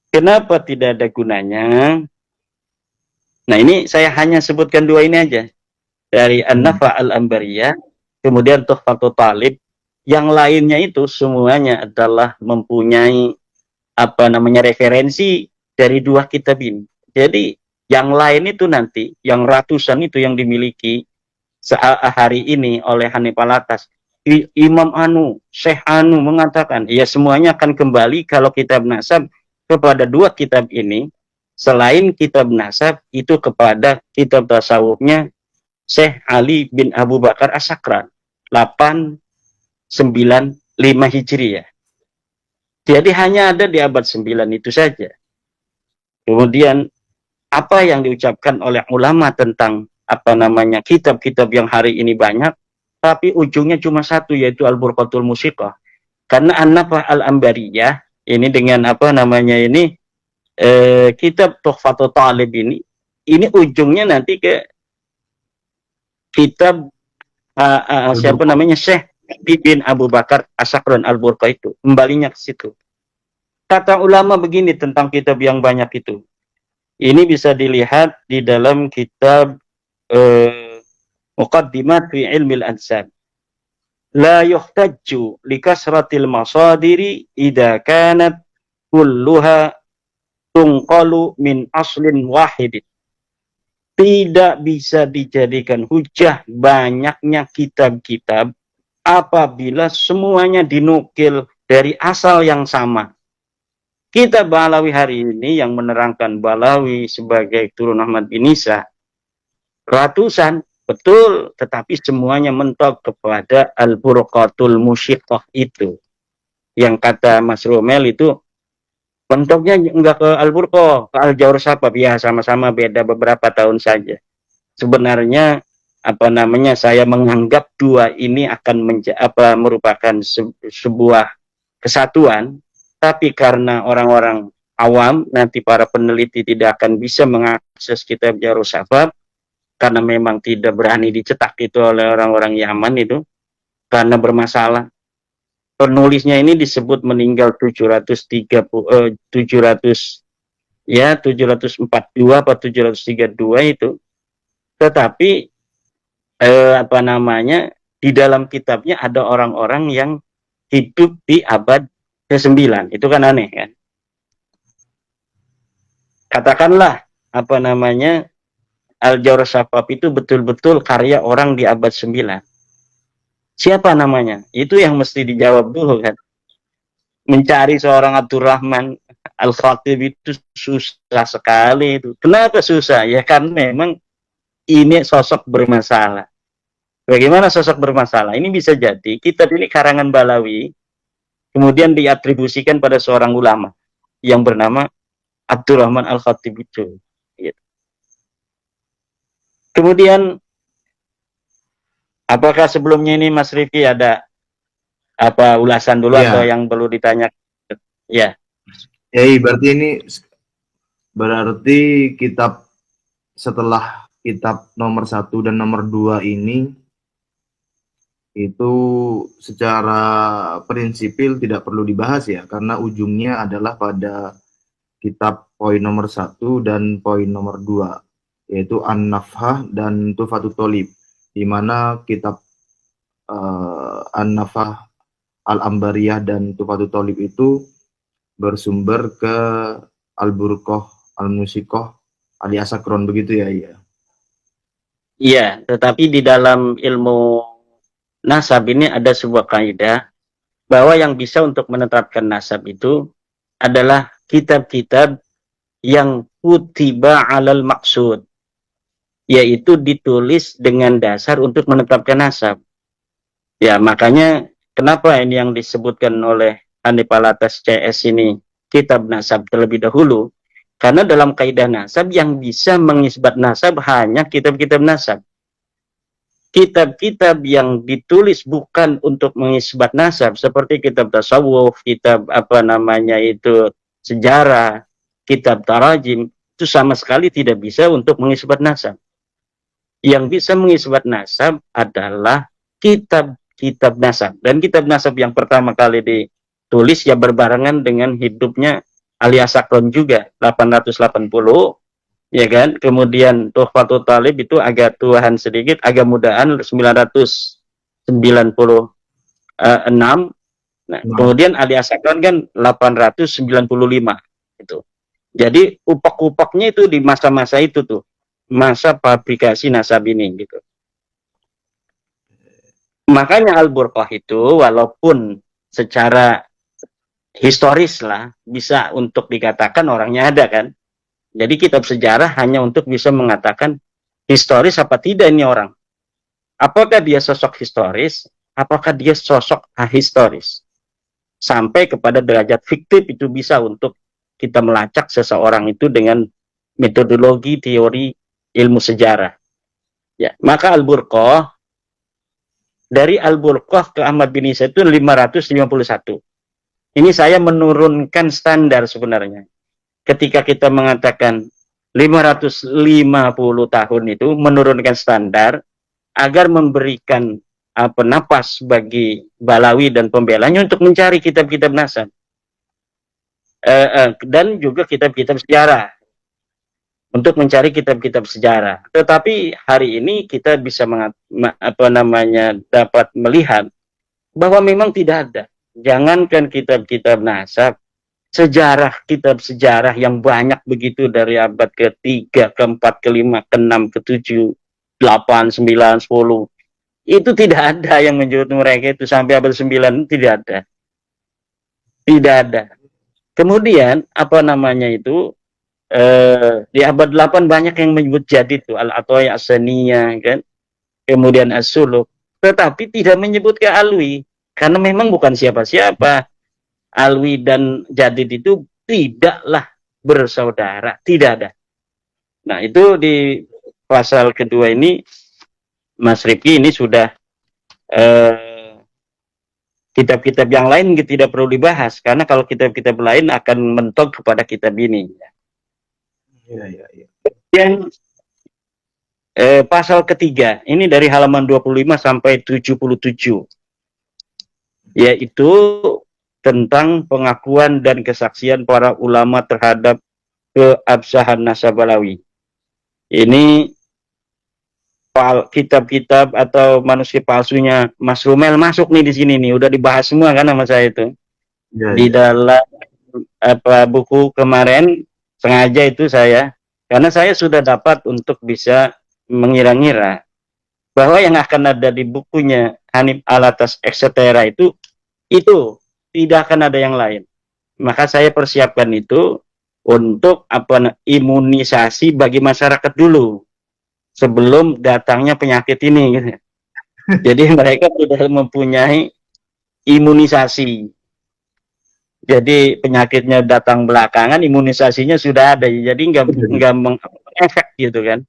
Kenapa tidak ada gunanya? Nah, ini saya hanya sebutkan dua ini aja. Dari An-Nafah al-Ambariyah, kemudian Tuhfatul Thalib. Yang lainnya itu semuanya adalah mempunyai referensi dari dua kitab ini. Jadi yang lain itu nanti, yang ratusan itu yang dimiliki hari ini oleh Hanifah Alatas, Imam Anu, Syekh Anu mengatakan, ya semuanya akan kembali kalau kitab nasab kepada dua kitab ini, selain kitab nasab itu kepada kitab tasawufnya Syekh Ali bin Abu Bakar As-Sakran 895 Hijriah. Jadi hanya ada di abad 9 itu saja. Kemudian apa yang diucapkan oleh ulama tentang kitab-kitab yang hari ini banyak, tapi ujungnya cuma satu, yaitu Al-Burqatul Musiqah. Karena An-Nafah al-Ambariyah ini dengan kitab Tuhfatul Thalib ini ujungnya nanti ke kitab siapa namanya, Syekh bin Abu Bakar As-Sakran Al-Burqa itu, kembalinya ke situ. Kata ulama begini tentang kitab yang banyak itu. Ini bisa dilihat di dalam kitab Muqaddimat fi Ilmil Ansab. La yuhtajju li kasratil masadiri idza kanat kulluha tunqalu min aslin wahidin. Tidak bisa dijadikan hujah banyaknya kitab-kitab apabila semuanya dinukil dari asal yang sama. Kitab Balawi hari ini yang menerangkan Balawi sebagai turunan Ahmad bin Isa ratusan, betul, tetapi semuanya mentok kepada Al-Burqatul Musyiqqah itu. Yang kata Mas Romel itu mentoknya enggak ke Al-Burqah, ke Al-Jawr Sabab, ya sama-sama beda beberapa tahun saja. Sebenarnya saya menganggap dua ini akan merupakan sebuah kesatuan, tapi karena orang-orang awam, nanti para peneliti tidak akan bisa mengakses kitab Jawr Sabab karena memang tidak berani dicetak itu oleh orang-orang Yaman itu karena bermasalah. Penulisnya ini disebut meninggal 742 atau 732 itu. Tetapi di dalam kitabnya ada orang-orang yang hidup di abad ke-9. Itu kan aneh kan? Katakanlah Al-Jawr Sabab itu betul-betul karya orang di abad 9. Siapa namanya? Itu yang mesti dijawab dulu kan. Mencari seorang Abdurrahman Al-Khatib itu susah sekali itu. Kenapa susah? Ya kan memang ini sosok bermasalah. Bagaimana sosok bermasalah? Ini bisa jadi kitab ini karangan Balawi kemudian diatribusikan pada seorang ulama yang bernama Abdurrahman Al-Khatib itu. Gitu. Kemudian apakah sebelumnya ini Mas Rifki ada ulasan dulu atau yang perlu ditanya? Ya. Berarti kitab setelah kitab nomor 1 dan nomor 2 ini itu secara prinsipil tidak perlu dibahas ya, karena ujungnya adalah pada kitab poin nomor 1 dan poin nomor 2, yaitu An-Nafhah dan Tuhfatul Thalib, di mana kitab An-Nafhah, Al-Ambariyah dan Tuhfatul Thalib itu bersumber ke Al-Burqah, Al-Musyiqqah, Al-Sakran, begitu ya? Iya, tetapi di dalam ilmu nasab ini ada sebuah kaidah bahwa yang bisa untuk menetapkan nasab itu adalah kitab-kitab yang kutiba alal maksud, yaitu ditulis dengan dasar untuk menetapkan nasab. Ya, makanya kenapa ini yang disebutkan oleh Hanif Alatas CS ini kitab nasab terlebih dahulu, karena dalam kaidah nasab yang bisa mengisbat nasab hanya kitab-kitab nasab. Kitab-kitab yang ditulis bukan untuk mengisbat nasab seperti kitab tasawuf, kitab sejarah, kitab tarajim, itu sama sekali tidak bisa untuk mengisbat nasab. Yang bisa mengisbat nasab adalah kitab-kitab nasab. Dan kitab nasab yang pertama kali ditulis ya berbarengan dengan hidupnya Ali As-Sakran juga, 880, ya kan? Kemudian Tuhfatul Thalib itu agak tuahan sedikit, agak mudahan 996. Nah, kemudian Ali As-Sakran kan 895 itu. Jadi upak-upaknya itu di masa-masa itu tuh, masa publikasi nasab ini gitu. Makanya Al-Burqah itu walaupun secara historis lah bisa untuk dikatakan orangnya ada kan. Jadi kitab sejarah hanya untuk bisa mengatakan historis apa tidak ini orang. Apakah dia sosok historis, apakah dia sosok ahistoris. Sampai kepada derajat fiktif itu bisa untuk kita melacak seseorang itu dengan metodologi teori ilmu sejarah. Ya, maka Al-Burqah, dari Al-Burqah ke Ahmad bin Isa itu 551. Ini saya menurunkan standar sebenarnya. Ketika kita mengatakan 550 tahun itu menurunkan standar, agar memberikan napas bagi Balawi dan pembelanya untuk mencari kitab-kitab nasab dan juga kitab-kitab sejarah, untuk mencari kitab-kitab sejarah. Tetapi hari ini kita bisa dapat melihat bahwa memang tidak ada. Jangankan kitab-kitab nasab, kitab sejarah yang banyak begitu dari abad ke-3, ke-4, ke-5, ke-6, ke-7, 8, 9, 10. Itu tidak ada yang menyebut mereka itu sampai abad 9, tidak ada. Tidak ada. Kemudian di abad 8 banyak yang menyebut jadid itu Al-Athaiyah As-Saniyah kan. Kemudian As-Suluk, tetapi tidak menyebut ke Alwi karena memang bukan siapa-siapa. Alwi dan jadid itu tidaklah bersaudara, tidak ada. Nah, itu di pasal kedua ini Mas Rifki ini sudah kitab-kitab yang lain tidak perlu dibahas karena kalau kitab-kitab lain akan mentok kepada kitab ini. Iya. Yang pasal ketiga ini dari halaman 25 sampai 77, yaitu tentang pengakuan dan kesaksian para ulama terhadap keabsahan nasab Balawi. Ini kitab-kitab atau manuskrip palsunya Mas Rumel masuk nih di sini nih, udah dibahas semua kan sama saya itu. Di dalam buku kemarin sengaja itu karena saya sudah dapat untuk bisa mengira-ngira bahwa yang akan ada di bukunya Hanif Alatas etc. itu tidak akan ada yang lain. Maka saya persiapkan itu untuk imunisasi bagi masyarakat dulu sebelum datangnya penyakit ini gitu. Jadi mereka sudah mempunyai imunisasi. Jadi penyakitnya datang belakangan, imunisasinya sudah ada. Jadi nggak mengefek gitu kan.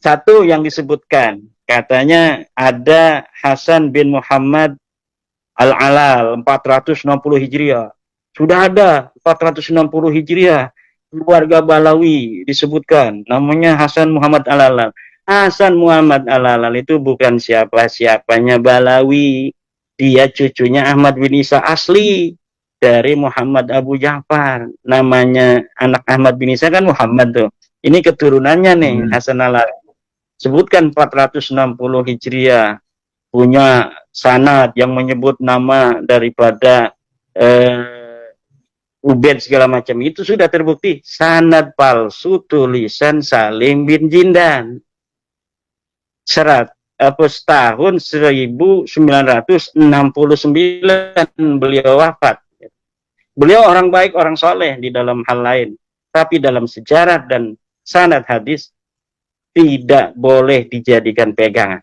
Satu yang disebutkan, katanya ada Hasan bin Muhammad Al-Alal 460 Hijriah. Sudah ada 460 Hijriah. Keluarga Balawi disebutkan, namanya Hasan Muhammad Al-Alal. Hasan Muhammad Al-Alal itu bukan siapa-siapanya Balawi. Dia cucunya Ahmad bin Isa asli dari Muhammad Abu Ja'far. Namanya anak Ahmad bin Isa kan Muhammad tuh. Ini keturunannya nih, Hasan Al-Alal. Sebutkan 460 Hijriah. Punya sanad yang menyebut nama daripada Ubed segala macam, itu sudah terbukti sanad palsu tulisan Salim bin Jindan. Tahun 1969 beliau wafat. Beliau orang baik, orang soleh di dalam hal lain, tapi dalam sejarah dan sanad hadis tidak boleh dijadikan pegangan.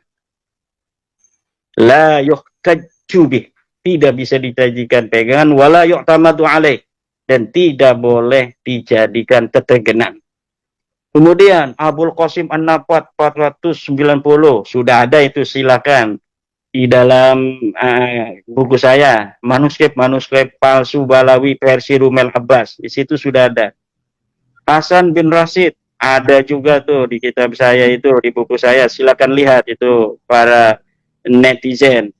La yuhtaju bih, tidak bisa dijadikan pegangan, wala yu'tamadu alaih, dan tidak boleh dijadikan tetegenan. Kemudian Abul Qasim An-Nafat 490, sudah ada itu, silakan di dalam buku saya, manuskrip palsu Balawi versi Rumel Abbas, di situ sudah ada. Hasan bin Rashid ada juga tuh di kitab saya itu, di buku saya, silakan lihat itu para netizen.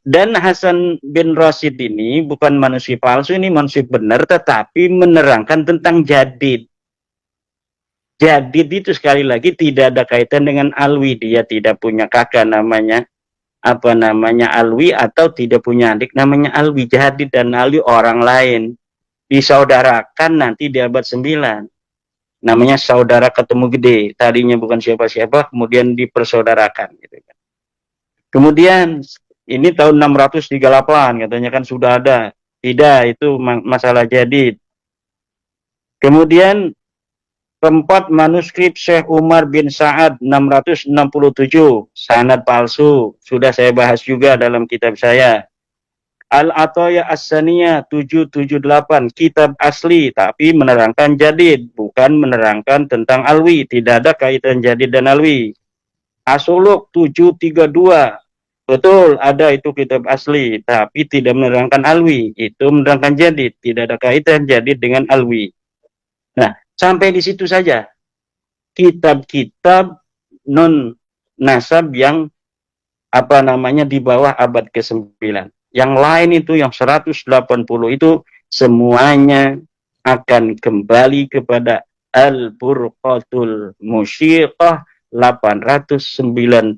Dan Hasan bin Rashid ini bukan manuskrip palsu, ini manuskrip benar, tetapi menerangkan tentang jadid. Jadid itu sekali lagi tidak ada kaitan dengan Alwi, dia tidak punya kakak namanya Alwi, atau tidak punya adik namanya Alwi. Jadid dan Alwi orang lain, disaudarakan nanti di abad 9. Namanya saudara ketemu gede, tadinya bukan siapa-siapa, kemudian dipersaudarakan gitu kan. Kemudian ini tahun 638 katanya kan sudah ada. Tidak, itu masalah jadid. Kemudian keempat, manuskrip Syekh Umar bin Sa'ad 667, sanad palsu, sudah saya bahas juga dalam kitab saya. Al-Athaiyah As-Saniyah 778, kitab asli tapi menerangkan jadid, bukan menerangkan tentang Alwi, tidak ada kaitan jadid dan Alwi. As-Suluk 732, betul, ada itu kitab asli, tapi tidak menerangkan Alwi. Itu menerangkan jadid, tidak ada kaitan jadid dengan Alwi. Nah, sampai di situ saja. Kitab-kitab non nasab yang apa namanya di bawah abad ke-9. Yang lain itu yang 180 itu semuanya akan kembali kepada Al-Burqatul Musyiqah 895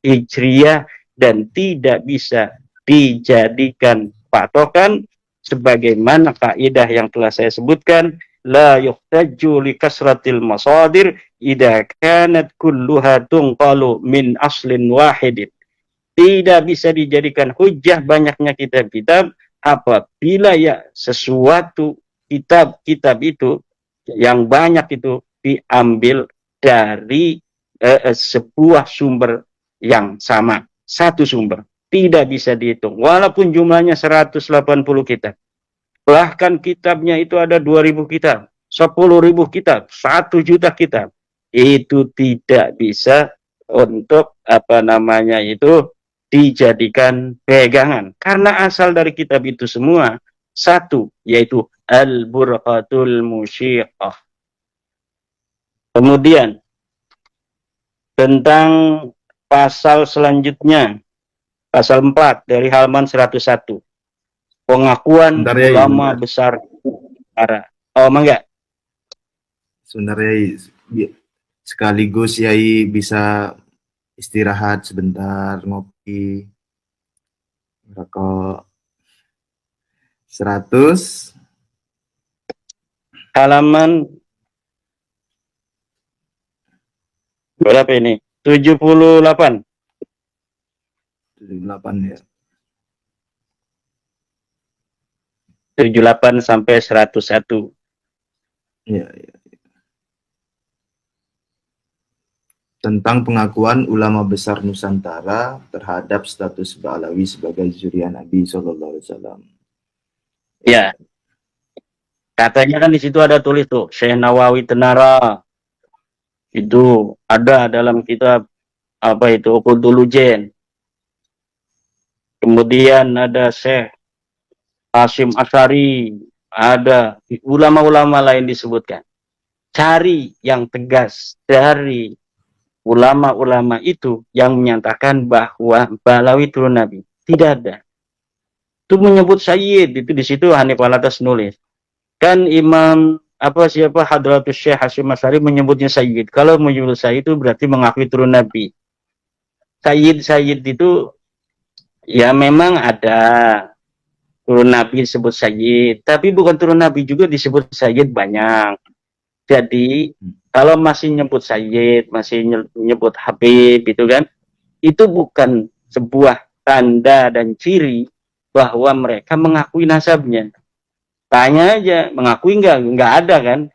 Hijriah dan tidak bisa dijadikan patokan sebagaimana kaidah yang telah saya sebutkan, la yuhtaju li kasratil masadir idza kanat kulluha tunqalu min aslin wahidin. Tidak bisa dijadikan hujjah banyaknya kitab-kitab apabila ya sesuatu kitab-kitab itu yang banyak itu diambil dari sebuah sumber yang sama, satu sumber. Tidak bisa dihitung walaupun jumlahnya 180 kitab. Bahkan kitabnya itu ada 2.000 kitab, 10.000 kitab, 1 juta kitab. Itu tidak bisa untuk apa namanya itu dijadikan pegangan. Karena asal dari kitab itu semua satu, yaitu Al-Burqatul Musyiqah. Kemudian tentang pasal selanjutnya, pasal 4 dari halaman 101. Pengakuan Bentar, Yai, ulama bentar. besar Nusantara. Oh, enggak? Sebenarnya sekaligus Yai bisa istirahat sebentar, ngopi, rokok. 100 Halaman berapa ini? 78. 78 ya. 78 sampai 101. Ya, ya. Tentang pengakuan ulama besar Nusantara terhadap status Ba'alawi sebagai zuriat Nabi Sallallahu Alaihi Wasallam. Ya. Katanya kan di situ ada tulis tuh Syekh Nawawi Tenara. Itu ada dalam kitab apa itu Uqudul Ujen. Kemudian ada Syekh Hasyim Asy'ari, ada ulama-ulama lain disebutkan. Cari yang tegas dari ulama-ulama itu yang menyatakan bahwa Ba'alawi turun Nabi. Tidak ada. Itu menyebut Sayyid, itu di situ Hanif Alatas nulis. Kan Imam siapa Hadratus Syekh Hasyim Asy'ari menyebutnya Sayyid. Kalau menyebut Sayyid itu berarti mengakui turun Nabi. Sayyid itu ya memang ada turun Nabi disebut Sayyid, tapi bukan turun Nabi juga disebut Sayyid banyak. Jadi kalau masih nyebut Sayyid, masih nyebut Habib itu kan, itu bukan sebuah tanda dan ciri bahwa mereka mengakui nasabnya. Tanya aja, mengakui enggak ada kan?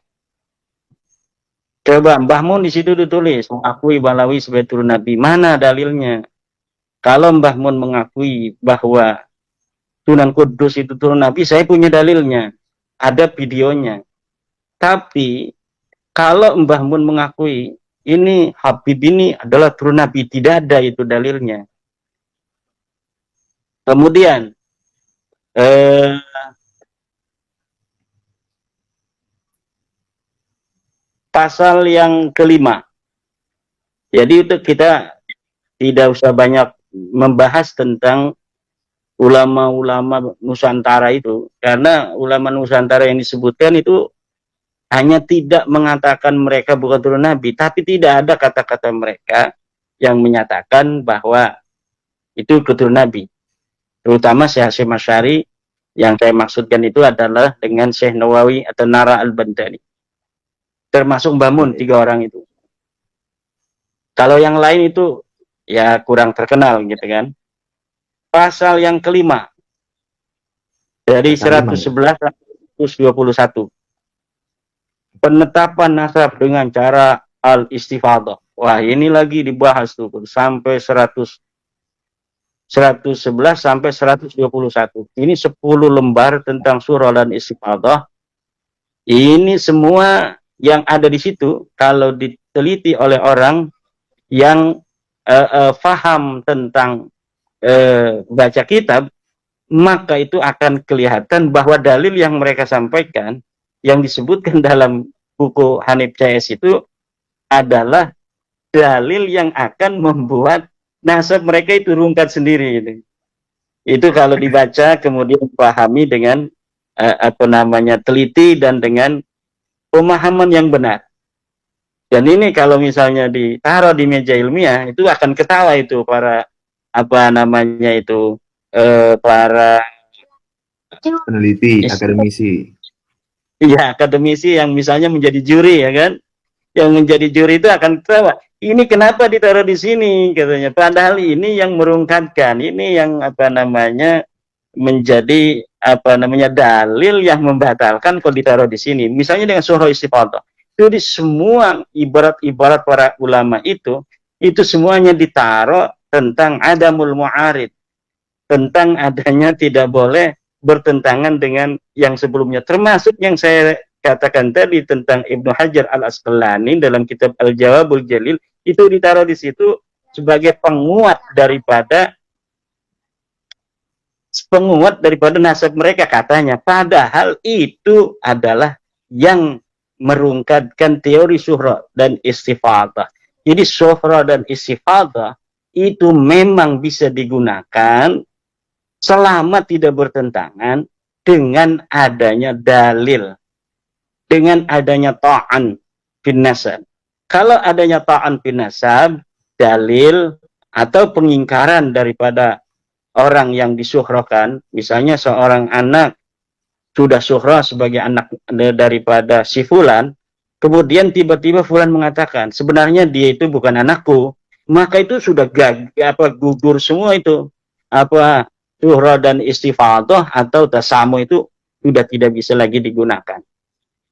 Coba Mbah Mun di situ ditulis mengakui Ba'alawi sebagai turun Nabi. Mana dalilnya? Kalau Mbah Mun mengakui bahwa Sunan Kudus itu turun Nabi, saya punya dalilnya. Ada videonya. Tapi kalau Mbah Mun mengakui ini Habib ini adalah turun Nabi, tidak ada itu dalilnya. Kemudian pasal yang kelima. Jadi itu kita tidak usah banyak membahas tentang ulama-ulama Nusantara itu, karena ulama Nusantara yang disebutkan itu hanya tidak mengatakan mereka bukan turun Nabi, tapi tidak ada kata-kata mereka yang menyatakan bahwa itu keturunan Nabi. Terutama Syekh Hasyim Asy'ari yang saya maksudkan itu adalah dengan Syekh Nawawi atau Nara Al-Bantani. Termasuk Mbah Mun, 3 orang itu. Kalau yang lain itu ya kurang terkenal gitu kan. Pasal yang kelima dari 111 121. Penetapan nasab dengan cara al-istifadhah. Wah, ini lagi dibahas tuh sampai 111 sampai 121. Ini 10 lembar tentang surah dan istifadhah. Ini semua yang ada di situ kalau diteliti oleh orang yang faham tentang baca kitab, maka itu akan kelihatan bahwa dalil yang mereka sampaikan yang disebutkan dalam buku Hanif CS itu adalah dalil yang akan membuat nasab mereka itu rungkat sendiri gitu. Itu kalau dibaca kemudian pahami dengan teliti dan dengan pemahaman yang benar. Dan ini kalau misalnya ditaruh di meja ilmiah itu akan ketawa itu para para Peneliti, akademisi. iya akademisi yang misalnya menjadi juri ya kan, yang menjadi juri itu akan ketawa. Ini kenapa ditaruh di sini katanya? Padahal ini yang merungkatkan, ini yang menjadi dalil yang membatalkan kalau ditaruh di sini. Misalnya dengan surah istifadah. Itu di semua ibarat-ibarat para ulama itu semuanya ditaruh tentang adamul mu'arid, tentang adanya tidak boleh bertentangan dengan yang sebelumnya, termasuk yang saya katakan tadi tentang Ibnu Hajar al-Asqalani dalam kitab Al-Jawabul Jalil, itu ditaruh di situ sebagai penguat daripada nasab mereka katanya, padahal itu adalah yang merungkatkan teori syuhra dan istifadah. Jadi syuhra dan istifadah itu memang bisa digunakan selama tidak bertentangan dengan adanya dalil, dengan adanya ta'an fin nasab. Kalau adanya ta'an fin nasab, dalil atau pengingkaran daripada orang yang disuhrakan, misalnya seorang anak sudah suhra sebagai anak daripada si fulan, kemudian tiba-tiba fulan mengatakan sebenarnya dia itu bukan anakku, maka itu sudah gugur semua itu suhra dan istifadah atau tasamu itu sudah tidak bisa lagi digunakan.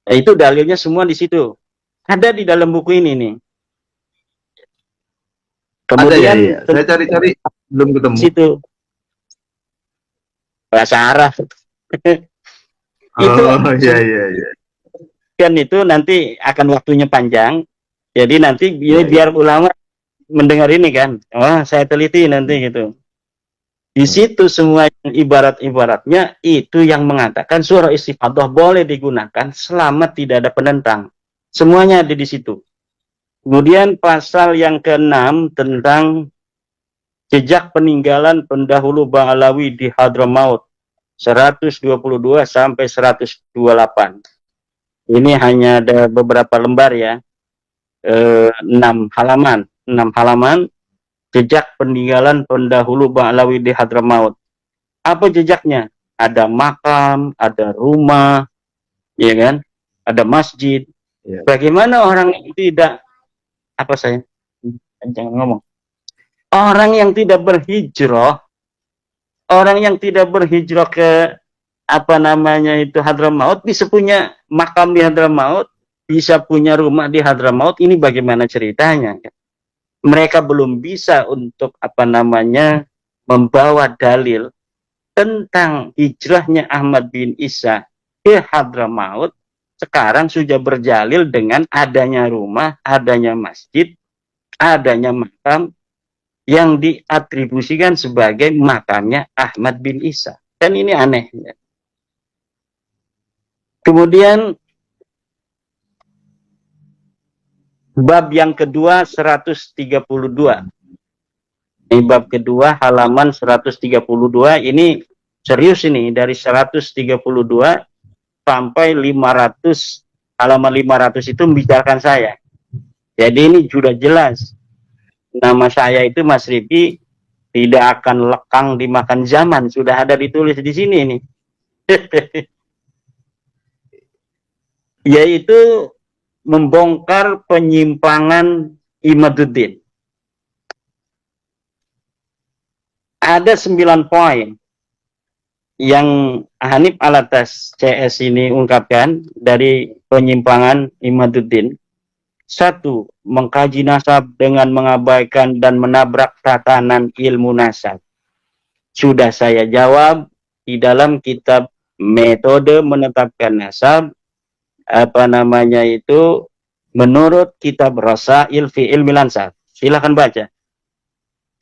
Nah, itu dalilnya semua di situ. Ada di dalam buku ini nih. Kemudian ada, ya. Saya cari-cari belum ketemu. Situ bahasa Arab. Itu iya. Kan itu nanti akan waktunya panjang. Jadi nanti biar ulama mendengar ini kan. Oh, saya teliti nanti gitu. Di situ semua ibarat-ibaratnya itu yang mengatakan surah istifadah boleh digunakan selama tidak ada penentang. Semuanya ada di situ. Kemudian pasal yang ke-6 tentang jejak peninggalan pendahulu Ba'alawi di Hadramaut 122 sampai 128. Ini hanya ada beberapa lembar ya. 6 halaman jejak peninggalan pendahulu Ba'alawi di Hadramaut. Apa jejaknya? Ada makam, ada rumah, ya kan? Ada masjid. Ya. Bagaimana orang yang tidak jangan ngomong. Orang yang tidak berhijrah ke Hadramaut bisa punya makam di Hadramaut, bisa punya rumah di Hadramaut. Ini bagaimana ceritanya? Mereka belum bisa untuk membawa dalil tentang hijrahnya Ahmad bin Isa ke Hadramaut. Sekarang sudah berjalil dengan adanya rumah, adanya masjid, adanya makam yang diatribusikan sebagai makamnya Ahmad bin Isa. Dan ini aneh. Kemudian bab yang kedua 132. Ini bab kedua halaman 132. Ini serius ini, dari 132 sampai 500, halaman 500 itu membicarakan saya. Jadi ini sudah jelas. Nama saya itu Mas Rifki tidak akan lekang dimakan zaman, sudah ada ditulis di sini nih. Yaitu membongkar penyimpangan Imaduddin. Ada 9 poin yang Hanif Alatas CS ini ungkapkan dari penyimpangan Imaduddin. 1. Mengkaji nasab dengan mengabaikan dan menabrak tatanan ilmu nasab. Sudah saya jawab di dalam kitab metode menetapkan nasab, menurut kitab Rasail fi Ilmi Ansab. Silakan baca.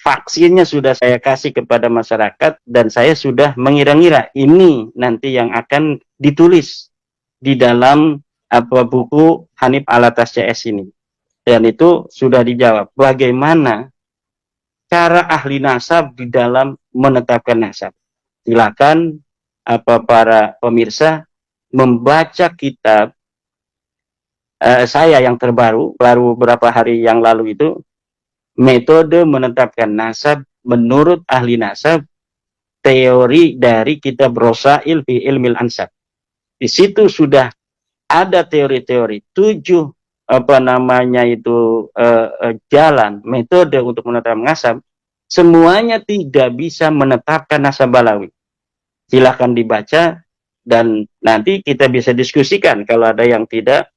Vaksinnya sudah saya kasih kepada masyarakat dan saya sudah mengira-ngira ini nanti yang akan ditulis di dalam buku Hanif Alatas CS ini. Dan itu sudah dijawab. Bagaimana cara ahli nasab di dalam menetapkan nasab? Silakan para pemirsa membaca kitab saya yang terbaru, baru beberapa hari yang lalu itu, metode menetapkan nasab menurut ahli nasab, teori dari kitab Rosail fi Ilmil Ansab. Di situ sudah ada teori-teori 7 jalan metode untuk menetapkan nasab. Semuanya tidak bisa menetapkan nasab balawi. Silahkan dibaca dan nanti kita bisa diskusikan kalau ada yang tidak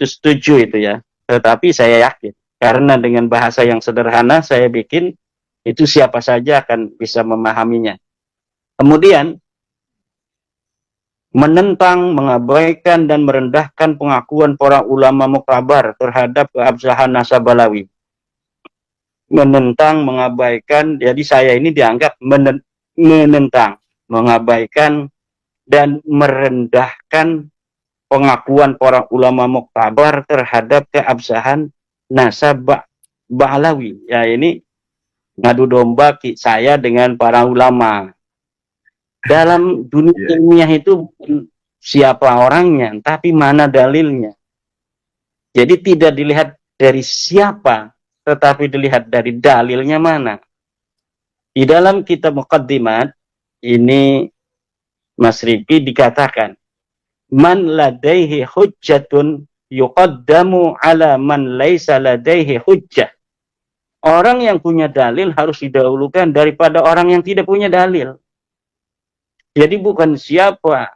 setuju itu ya. Tetapi saya yakin karena dengan bahasa yang sederhana saya bikin itu siapa saja akan bisa memahaminya. Kemudian menentang, mengabaikan dan merendahkan pengakuan para ulama muktabar terhadap keabsahan nasab balawi. Menentang, mengabaikan, jadi saya ini dianggap menentang, mengabaikan dan merendahkan pengakuan para ulama muktabar terhadap keabsahan nasab balawi. Ya ini ngadu domba saya dengan para ulama. Dalam dunia ilmiah itu siapa orangnya, tapi mana dalilnya. Jadi tidak dilihat dari siapa, tetapi dilihat dari dalilnya mana. Di dalam kitab Muqaddimat, ini Mas Riki dikatakan, man ladaihi hujjatun yuqaddamu ala man laisa ladaihi hujjah. Orang yang punya dalil harus didahulukan daripada orang yang tidak punya dalil. Jadi bukan siapa.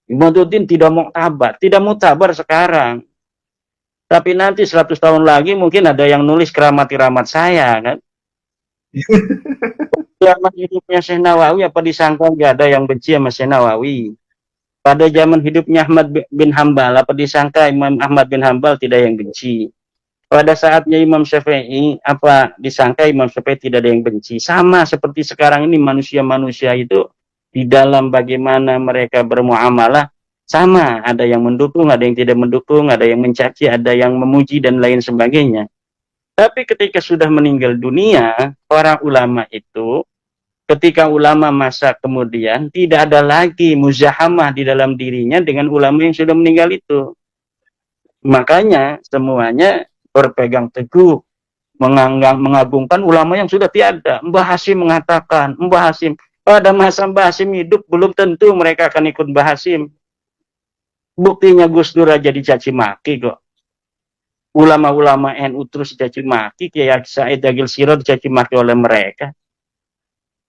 Imaduddin tidak muktabar sekarang. Tapi nanti 100 tahun lagi mungkin ada yang nulis keramat-keramat saya kan. Zaman hidupnya Syekh Nawawi apa disangka nggak ada yang benci sama Syekh Nawawi. Pada zaman hidupnya Ahmad bin Hambal apa disangka Imam Ahmad bin Hambal tidak yang benci. Pada saatnya Imam Syafi'i apa disangka Imam Syafi'i tidak ada yang benci. Sama seperti sekarang ini manusia-manusia itu di dalam bagaimana mereka bermuamalah sama, ada yang mendukung, ada yang tidak mendukung, ada yang mencaci, ada yang memuji dan lain sebagainya. Tapi ketika sudah meninggal dunia, para ulama itu ketika ulama masa kemudian tidak ada lagi muzahamah di dalam dirinya dengan ulama yang sudah meninggal itu. Makanya semuanya berpegang teguh mengagungkan ulama yang sudah tiada. Mbah Hasyim mengatakan, Mbah Hasyim pada masa Mbah Hasyim hidup belum tentu mereka akan ikut Mbah Hasyim. Buktinya Gus Dur aja dicaci maki kok. Ulama-ulama NU terus dicaci maki, Kiai Said Agil Sirot dicaci maki oleh mereka.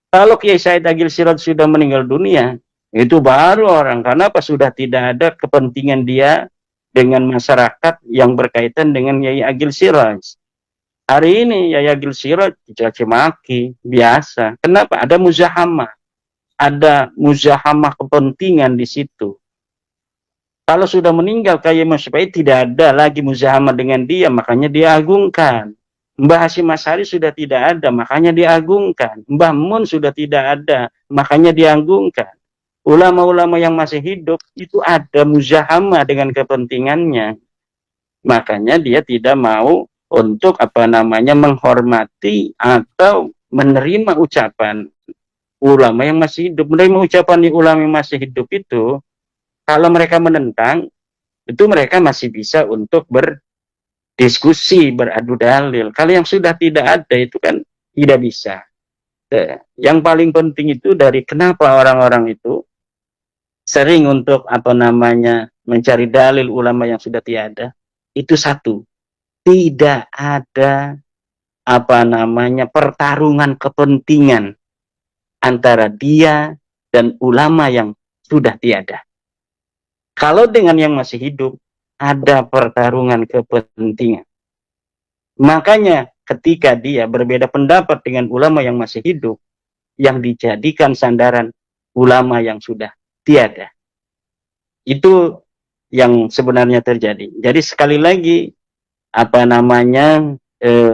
Kalau Kiai Said Agil Sirot sudah meninggal dunia, itu baru orang. Karena apa? Sudah tidak ada kepentingan dia dengan masyarakat yang berkaitan dengan Kiai Agil Sirot. Hari ini Yahya Agil Sirot dicaci maki, biasa. Kenapa? Ada muzahamah. Ada muzahamah kepentingan di situ. Kalau sudah meninggal kayak Imam Syafi'i tidak ada lagi muzahamah dengan dia, makanya diagungkan. Mbah Hasyim Asy'ari sudah tidak ada, makanya diagungkan. Mbah Mun sudah tidak ada, makanya diagungkan. Ulama-ulama yang masih hidup itu ada muzahamah dengan kepentingannya. Makanya dia tidak mau untuk menghormati atau menerima ucapan ulama yang masih hidup. Menerima ucapan di ulama yang masih hidup itu, kalau mereka menentang, itu mereka masih bisa untuk berdiskusi, beradu dalil. Kalau yang sudah tidak ada itu kan tidak bisa. Yang paling penting itu dari kenapa orang-orang itu sering untuk mencari dalil ulama yang sudah tiada. Itu satu. Tidak ada pertarungan kepentingan antara dia dan ulama yang sudah tiada. Kalau dengan yang masih hidup ada pertarungan kepentingan. Makanya ketika dia berbeda pendapat dengan ulama yang masih hidup, yang dijadikan sandaran ulama yang sudah tiada. Itu yang sebenarnya terjadi. Jadi sekali lagi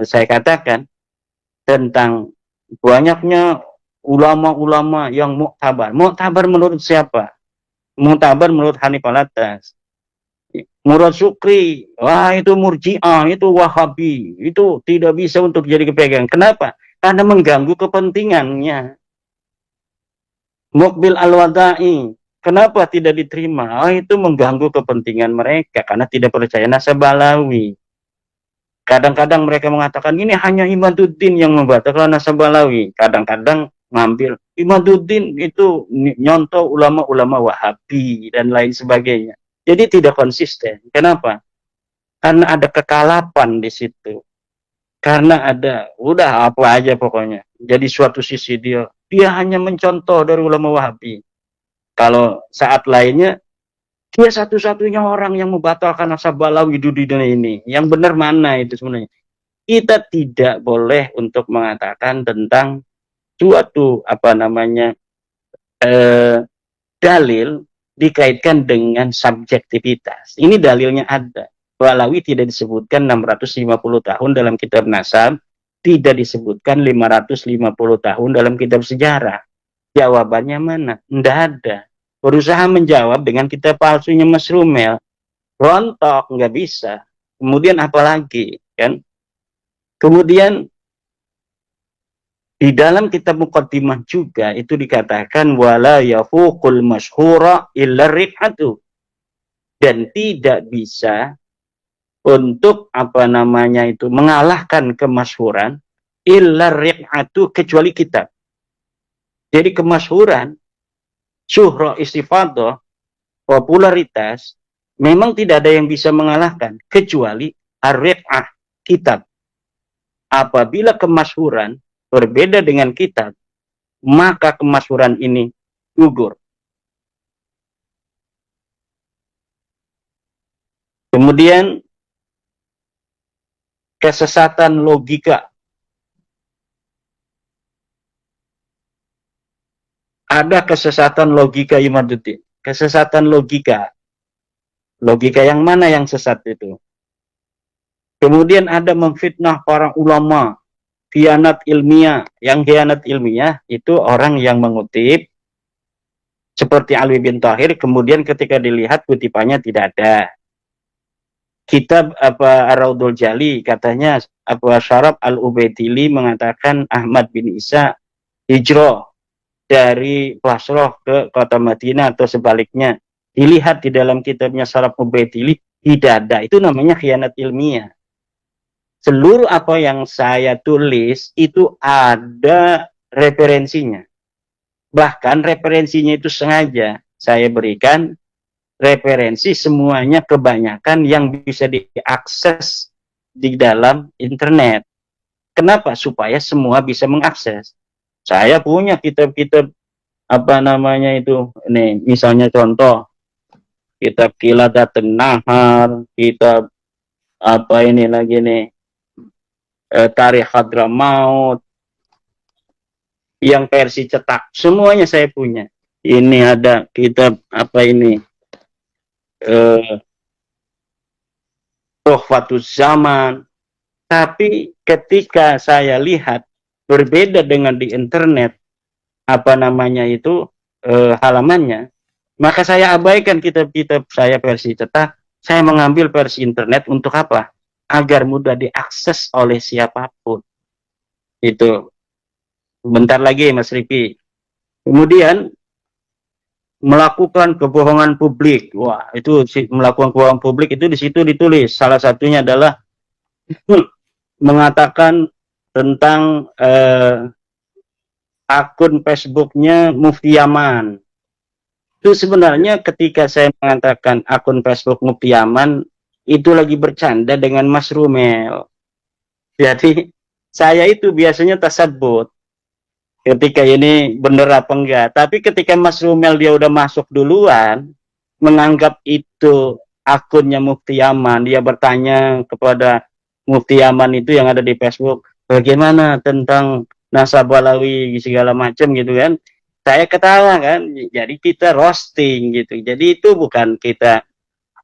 saya katakan tentang banyaknya ulama-ulama yang muktabar. Muktabar menurut siapa? Muktabar menurut Hanif Alatas. Murad Sukri, wah itu Murji'ah, itu Wahabi, itu tidak bisa untuk jadi kepegang. Kenapa? Karena mengganggu kepentingannya. Mukbil Al-Wada'i, kenapa tidak diterima? Oh, itu mengganggu kepentingan mereka karena tidak percaya Nasabalawi. Kadang-kadang mereka mengatakan ini hanya Imaduddin yang membatalkan Nasabalawi. Kadang-kadang ngambil Imaduddin itu nyontoh ulama-ulama Wahabi dan lain sebagainya. Jadi tidak konsisten. Kenapa? Karena ada kekalapan di situ. Karena ada, udah apa aja pokoknya. Jadi suatu sisi dia hanya mencontoh dari ulama Wahabi. Kalau saat lainnya, dia satu-satunya orang yang membatalkan Nasabalawi di dunia ini. Yang benar mana itu sebenarnya? Kita tidak boleh untuk mengatakan tentang suatu dalil dikaitkan dengan subjektivitas. Ini dalilnya ada. Walawi tidak disebutkan 650 tahun dalam kitab nasab, tidak disebutkan 550 tahun dalam kitab sejarah. Jawabannya mana? Tidak ada. Berusaha menjawab dengan kitab palsunya Mas Rumel, rontok, nggak bisa. Kemudian apalagi, kan? Kemudian di dalam kitab Muqaddimah juga itu dikatakan wala yafuqul masyhura illa rif'atu, dan tidak bisa untuk mengalahkan kemasyhuran illa rif'atu kecuali kitab. Jadi kemasyhuran, syuhra istifadah, popularitas memang tidak ada yang bisa mengalahkan kecuali ar-rif'ah, kitab. Apabila kemasyhuran berbeda dengan kitab, maka kemasyhuran ini gugur. Kemudian kesesatan logika. Ada kesesatan logika Imaduddin. Kesesatan logika. Logika yang mana yang sesat itu? Kemudian ada memfitnah para ulama. Khianat ilmiah. Yang khianat ilmiah itu orang yang mengutip seperti Alwi bin Tahir, kemudian ketika dilihat kutipannya tidak ada. Kitab Ar-Raudul Jali, katanya Syaraf Al-Ubaidili mengatakan Ahmad bin Isa hijrah dari Basrah ke kota Madinah atau sebaliknya. Dilihat di dalam kitabnya Syaraf Ubaidili tidak ada. Itu namanya khianat ilmiah. Seluruh apa yang saya tulis itu ada referensinya. Bahkan referensinya itu sengaja saya berikan referensi semuanya, kebanyakan yang bisa diakses di dalam internet. Kenapa? Supaya semua bisa mengakses. Saya punya kitab-kitab ini misalnya contoh kitab Qiladatun Nahar, kitab Tarikh Hadramaut yang versi cetak, semuanya saya punya. Ini ada kitab Tuhfatuz Zaman. Tapi ketika saya lihat berbeda dengan di internet halamannya, maka saya abaikan kitab-kitab saya versi cetak, saya mengambil versi internet untuk apa? Agar mudah diakses oleh siapapun. Itu. Bentar lagi Mas Riki. Kemudian melakukan kebohongan publik. Wah, itu melakukan kebohongan publik itu di situ ditulis. Salah satunya adalah mengatakan tentang akun Facebooknya Mufti Yaman. Itu sebenarnya ketika saya mengatakan akun Facebook Mufti Yaman, itu lagi bercanda dengan Mas Rumel. Jadi saya itu biasanya tasabut ketika ini benar apa enggak. Tapi ketika Mas Rumel dia udah masuk duluan, menganggap itu akunnya Mufti Yaman, dia bertanya kepada Mufti Yaman itu yang ada di Facebook, bagaimana tentang Nasabalawi segala macam gitu kan. Saya ketawa kan, jadi kita roasting gitu. Jadi itu bukan kita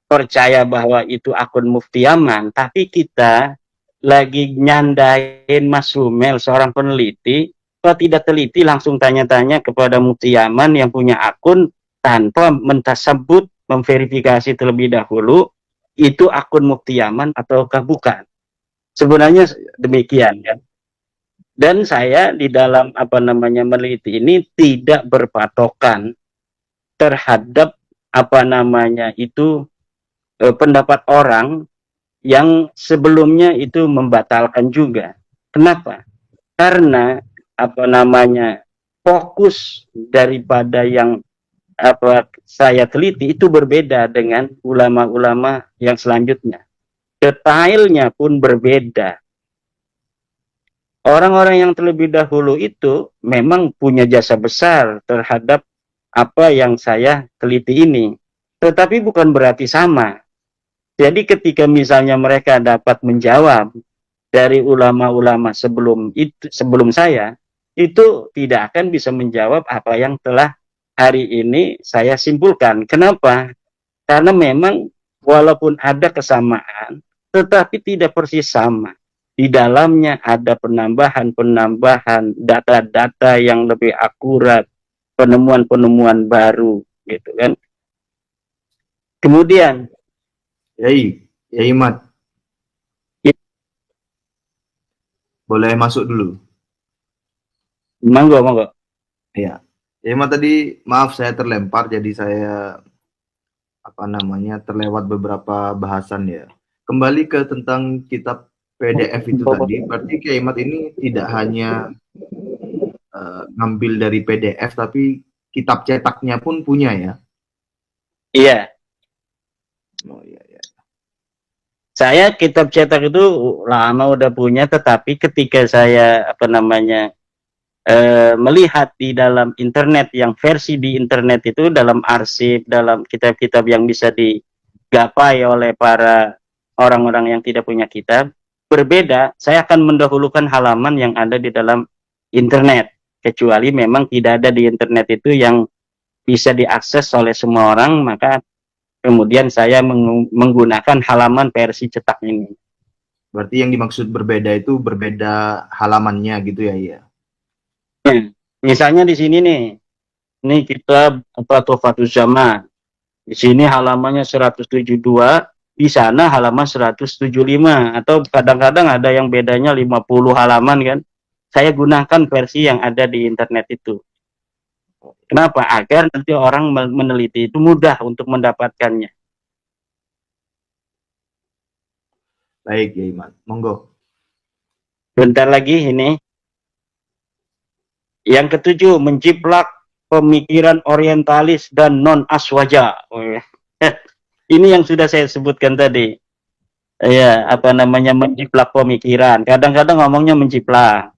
percaya bahwa itu akun Mufti Yaman, tapi kita lagi nyandain Mas Rumel, seorang peneliti. Kalau tidak teliti langsung tanya-tanya kepada Mufti Yaman yang punya akun tanpa mentasabut, memverifikasi terlebih dahulu, itu akun Mufti Yaman ataukah bukan. Sebenarnya demikian kan. Dan saya di dalam meneliti ini tidak berpatokan terhadap pendapat orang yang sebelumnya itu membatalkan juga. Kenapa? Karena fokus daripada yang saya teliti itu berbeda dengan ulama-ulama yang selanjutnya. Detailnya pun berbeda. Orang-orang yang terlebih dahulu itu memang punya jasa besar terhadap apa yang saya teliti ini. Tetapi bukan berarti sama. Jadi ketika misalnya mereka dapat menjawab dari ulama-ulama sebelum saya, itu tidak akan bisa menjawab apa yang telah hari ini saya simpulkan. Kenapa? Karena memang walaupun ada kesamaan, tetapi tidak persis sama. Di dalamnya ada penambahan data-data yang lebih akurat, penemuan-penemuan baru, gitu kan. Kemudian, Yai Mat, boleh masuk dulu? Monggo. Iya. Yai Mat tadi, maaf saya terlempar, jadi saya terlewat beberapa bahasan ya. Kembali ke tentang kitab PDF itu tadi, berarti Kiai Mat ini tidak hanya ngambil dari PDF, tapi kitab cetaknya pun punya ya? Iya. Oh iya. Saya kitab cetak itu lama udah punya, tetapi ketika saya melihat di dalam internet, yang versi di internet itu dalam arsip, dalam kitab-kitab yang bisa digapai oleh para orang-orang yang tidak punya kitab, berbeda. Saya akan mendahulukan halaman yang ada di dalam internet, kecuali memang tidak ada di internet itu yang bisa diakses oleh semua orang, maka kemudian saya menggunakan halaman versi cetak ini. Berarti yang dimaksud berbeda itu berbeda halamannya gitu ya? Iya. Misalnya di sini nih, ini kitab Tuhfatus Zaman. Di sini halamannya 172, di sana halaman 175, atau kadang-kadang ada yang bedanya 50 halaman kan. Saya gunakan versi yang ada di internet itu. Kenapa? Agar nanti orang meneliti itu mudah untuk mendapatkannya. Baik, ya Iman. Monggo. Bentar lagi ini. Yang ketujuh, menjiplak pemikiran orientalis dan non-aswaja. Ini yang sudah saya sebutkan tadi. Ya, menjiplak pemikiran. Kadang-kadang ngomongnya menjiplak.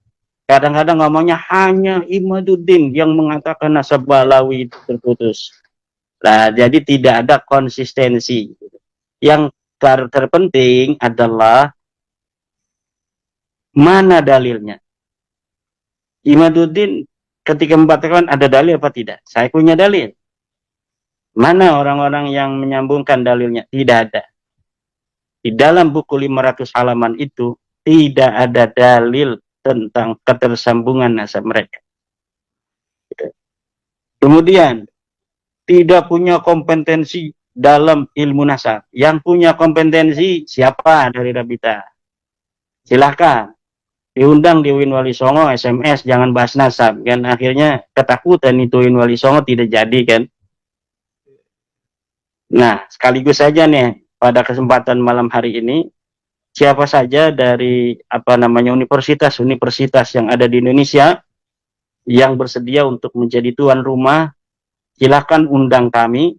Kadang-kadang ngomongnya hanya Imaduddin yang mengatakan nasab Balawi itu terputus. Nah, jadi tidak ada konsistensi. Yang terpenting adalah mana dalilnya. Imaduddin ketika mengatakan ada dalil apa tidak? Saya punya dalil. Mana orang-orang yang menyambungkan dalilnya? Tidak ada. Di dalam buku 500 halaman itu tidak ada dalil tentang ketersambungan nasab mereka. Kemudian, tidak punya kompetensi dalam ilmu nasab. Yang punya kompetensi siapa dari Rabita? Silahkan. Diundang di Win Wali Songo, SMS, jangan bahas nasab. Kan akhirnya ketakutan itu Win Wali Songo tidak jadi kan. Nah, sekaligus saja nih, pada kesempatan malam hari ini, siapa saja dari universitas yang ada di Indonesia yang bersedia untuk menjadi tuan rumah, silakan undang kami,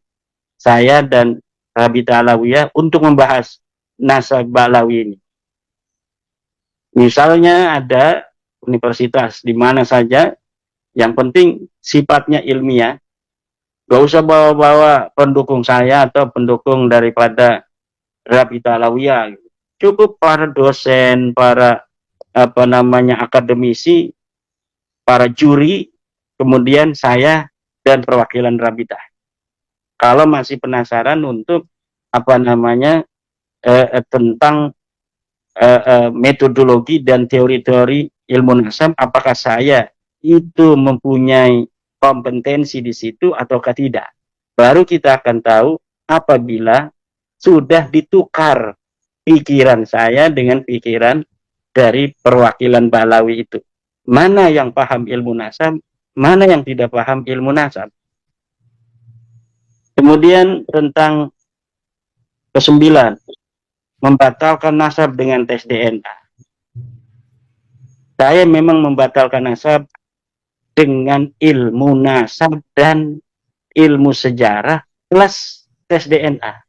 saya dan Rabita Alawiyah untuk membahas nasab Balawi ini. Misalnya ada universitas di mana saja, yang penting sifatnya ilmiah, gak usah bawa-bawa pendukung saya atau pendukung daripada Rabita Alawiyah. Cukup para dosen, para akademisi, para juri, kemudian saya dan perwakilan Rabita. Kalau masih penasaran untuk tentang metodologi dan teori-teori ilmu nasab, apakah saya itu mempunyai kompetensi di situ ataukah tidak, baru kita akan tahu apabila sudah ditukar pikiran saya dengan pikiran dari perwakilan Balawi itu. Mana yang paham ilmu nasab, mana yang tidak paham ilmu nasab. Kemudian tentang kesembilan, membatalkan nasab dengan tes DNA. Saya memang membatalkan nasab dengan ilmu nasab dan ilmu sejarah plus tes DNA.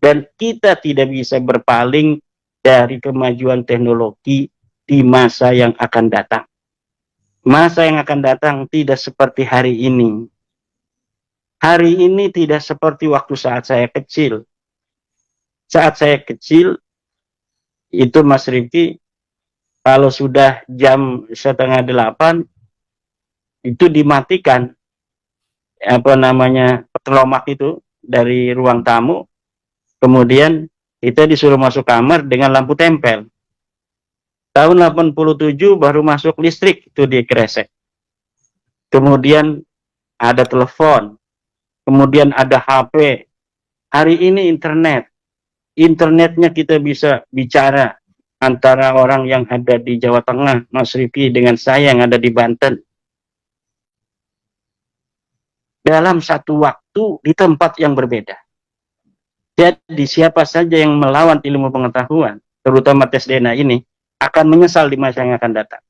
Dan kita tidak bisa berpaling dari kemajuan teknologi di masa yang akan datang. Masa yang akan datang tidak seperti hari ini. Hari ini tidak seperti waktu saat saya kecil. Saat saya kecil, itu Mas Rifki, kalau sudah jam 7:30, itu dimatikan petelomak itu dari ruang tamu, kemudian kita disuruh masuk kamar dengan lampu tempel. Tahun 87 baru masuk listrik itu di Kresek. Kemudian ada telepon, kemudian ada HP. Hari ini internetnya kita bisa bicara antara orang yang ada di Jawa Tengah, Mas Rifki, dengan saya yang ada di Banten. Dalam satu waktu di tempat yang berbeda. Jadi siapa saja yang melawan ilmu pengetahuan, terutama tes DNA ini, akan menyesal di masa yang akan datang.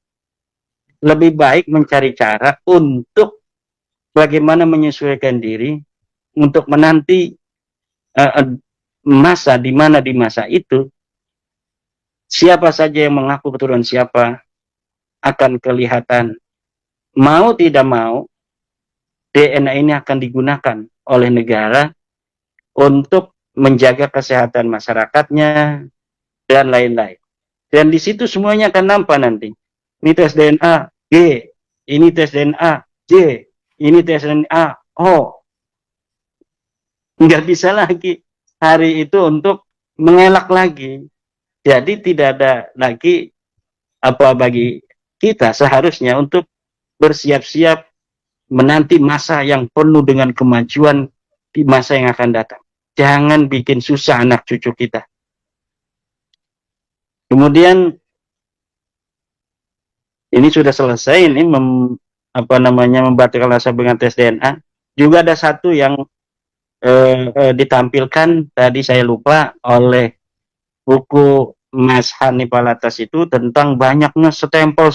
Lebih baik mencari cara untuk bagaimana menyesuaikan diri untuk menanti masa di mana di masa itu siapa saja yang mengaku keturunan siapa akan kelihatan. Mau tidak mau, DNA ini akan digunakan oleh negara untuk menjaga kesehatan masyarakatnya dan lain-lain. Dan di situ semuanya akan nampak nanti. Ini tes DNA G, ini tes DNA J, ini tes DNA O. Nggak bisa lagi hari itu untuk mengelak lagi. Jadi tidak ada lagi bagi kita seharusnya untuk bersiap-siap menanti masa yang penuh dengan kemajuan di masa yang akan datang. Jangan bikin susah anak cucu kita. Kemudian ini sudah selesai, ini membatalkan nasab dengan tes DNA. Juga ada satu yang ditampilkan tadi saya lupa oleh buku Mas Hanif Alatas itu tentang banyaknya stempel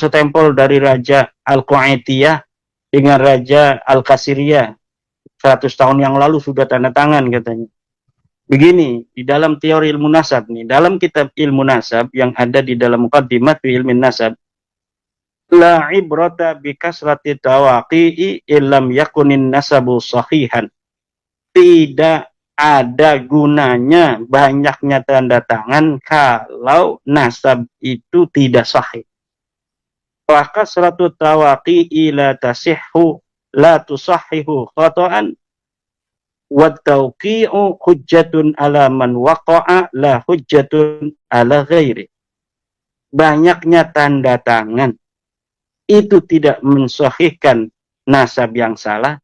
dari Raja Al-Qaitiyah dengan Raja Al-Kasiriyah 100 tahun yang lalu sudah tanda tangan katanya. Begini, di dalam teori ilmu nasab nih, dalam kitab ilmu nasab yang ada di dalam Muqaddimat fi ilmin nasab, la ibrata bi kasrati tawaqi'i illam yakunin nasabu sahihan. Tidak ada gunanya banyaknya tanda tangan kalau nasab itu tidak sahih. Wa kasratu tawaqi'i la tasihhu la tusahhihu khata'an wa tawqi'u hujjatun ala man waqa'a la hujjatun ala ghairi. Banyaknya tanda tangan itu tidak mensahihkan nasab yang salah,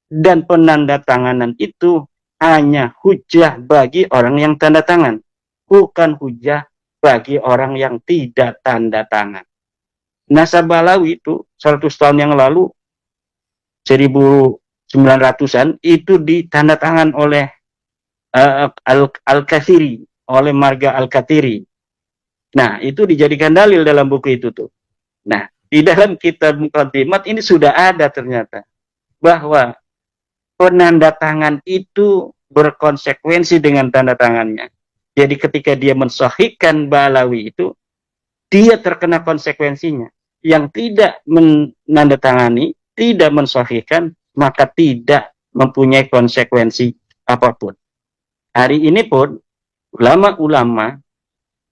dan penandatanganan itu hanya hujah bagi orang yang tanda tangan, bukan hujah bagi orang yang tidak tanda tangan. Nasab Balawi itu 100 tahun yang lalu, 1900-an, itu ditanda tangan oleh Al-Kathiri, oleh Marga Al-Kathiri. Nah, itu dijadikan dalil dalam buku itu tuh. Nah, di dalam kitab Muqaddimat ini sudah ada ternyata bahwa penandatangan itu berkonsekuensi dengan tanda tangannya. Jadi ketika dia mensahihkan Balawi itu, dia terkena konsekuensinya. Yang tidak menandatangani, tidak mensahihkan, maka tidak mempunyai konsekuensi apapun. Hari ini pun ulama-ulama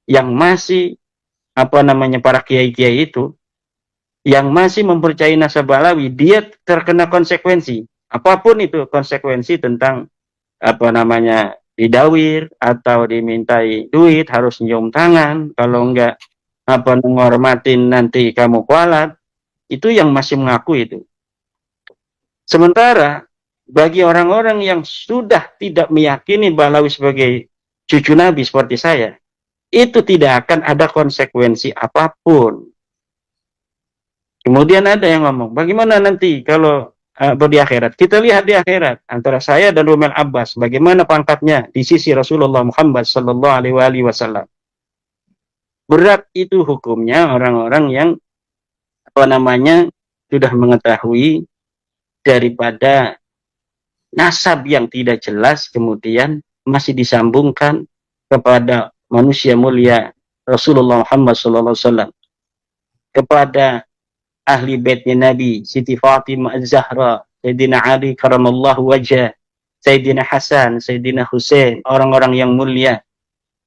yang masih para kiai-kiai itu yang masih mempercayai nasab Balawi, dia terkena konsekuensi. Apapun itu konsekuensi tentang didawir atau dimintai duit, harus nyium tangan, kalau enggak menghormatin nanti kamu kualat, itu yang masih mengaku itu. Sementara bagi orang-orang yang sudah tidak meyakini Balawi sebagai cucu Nabi seperti saya, itu tidak akan ada konsekuensi apapun. Kemudian ada yang ngomong, bagaimana nanti kalau di akhirat? Kita lihat di akhirat antara saya dan Rumel Abbas, bagaimana pangkatnya di sisi Rasulullah Muhammad Sallallahu Alaihi Wasallam. Berat itu hukumnya orang-orang yang sudah mengetahui daripada nasab yang tidak jelas, kemudian masih disambungkan kepada manusia mulia Rasulullah Muhammad Sallallahu Alaihi Wasallam, kepada ahli baitnya Nabi, Siti Fatimah Az-Zahra, Sayyidina Ali karamallahu wajah, Sayyidina Hasan, Sayyidina Husain, orang-orang yang mulia,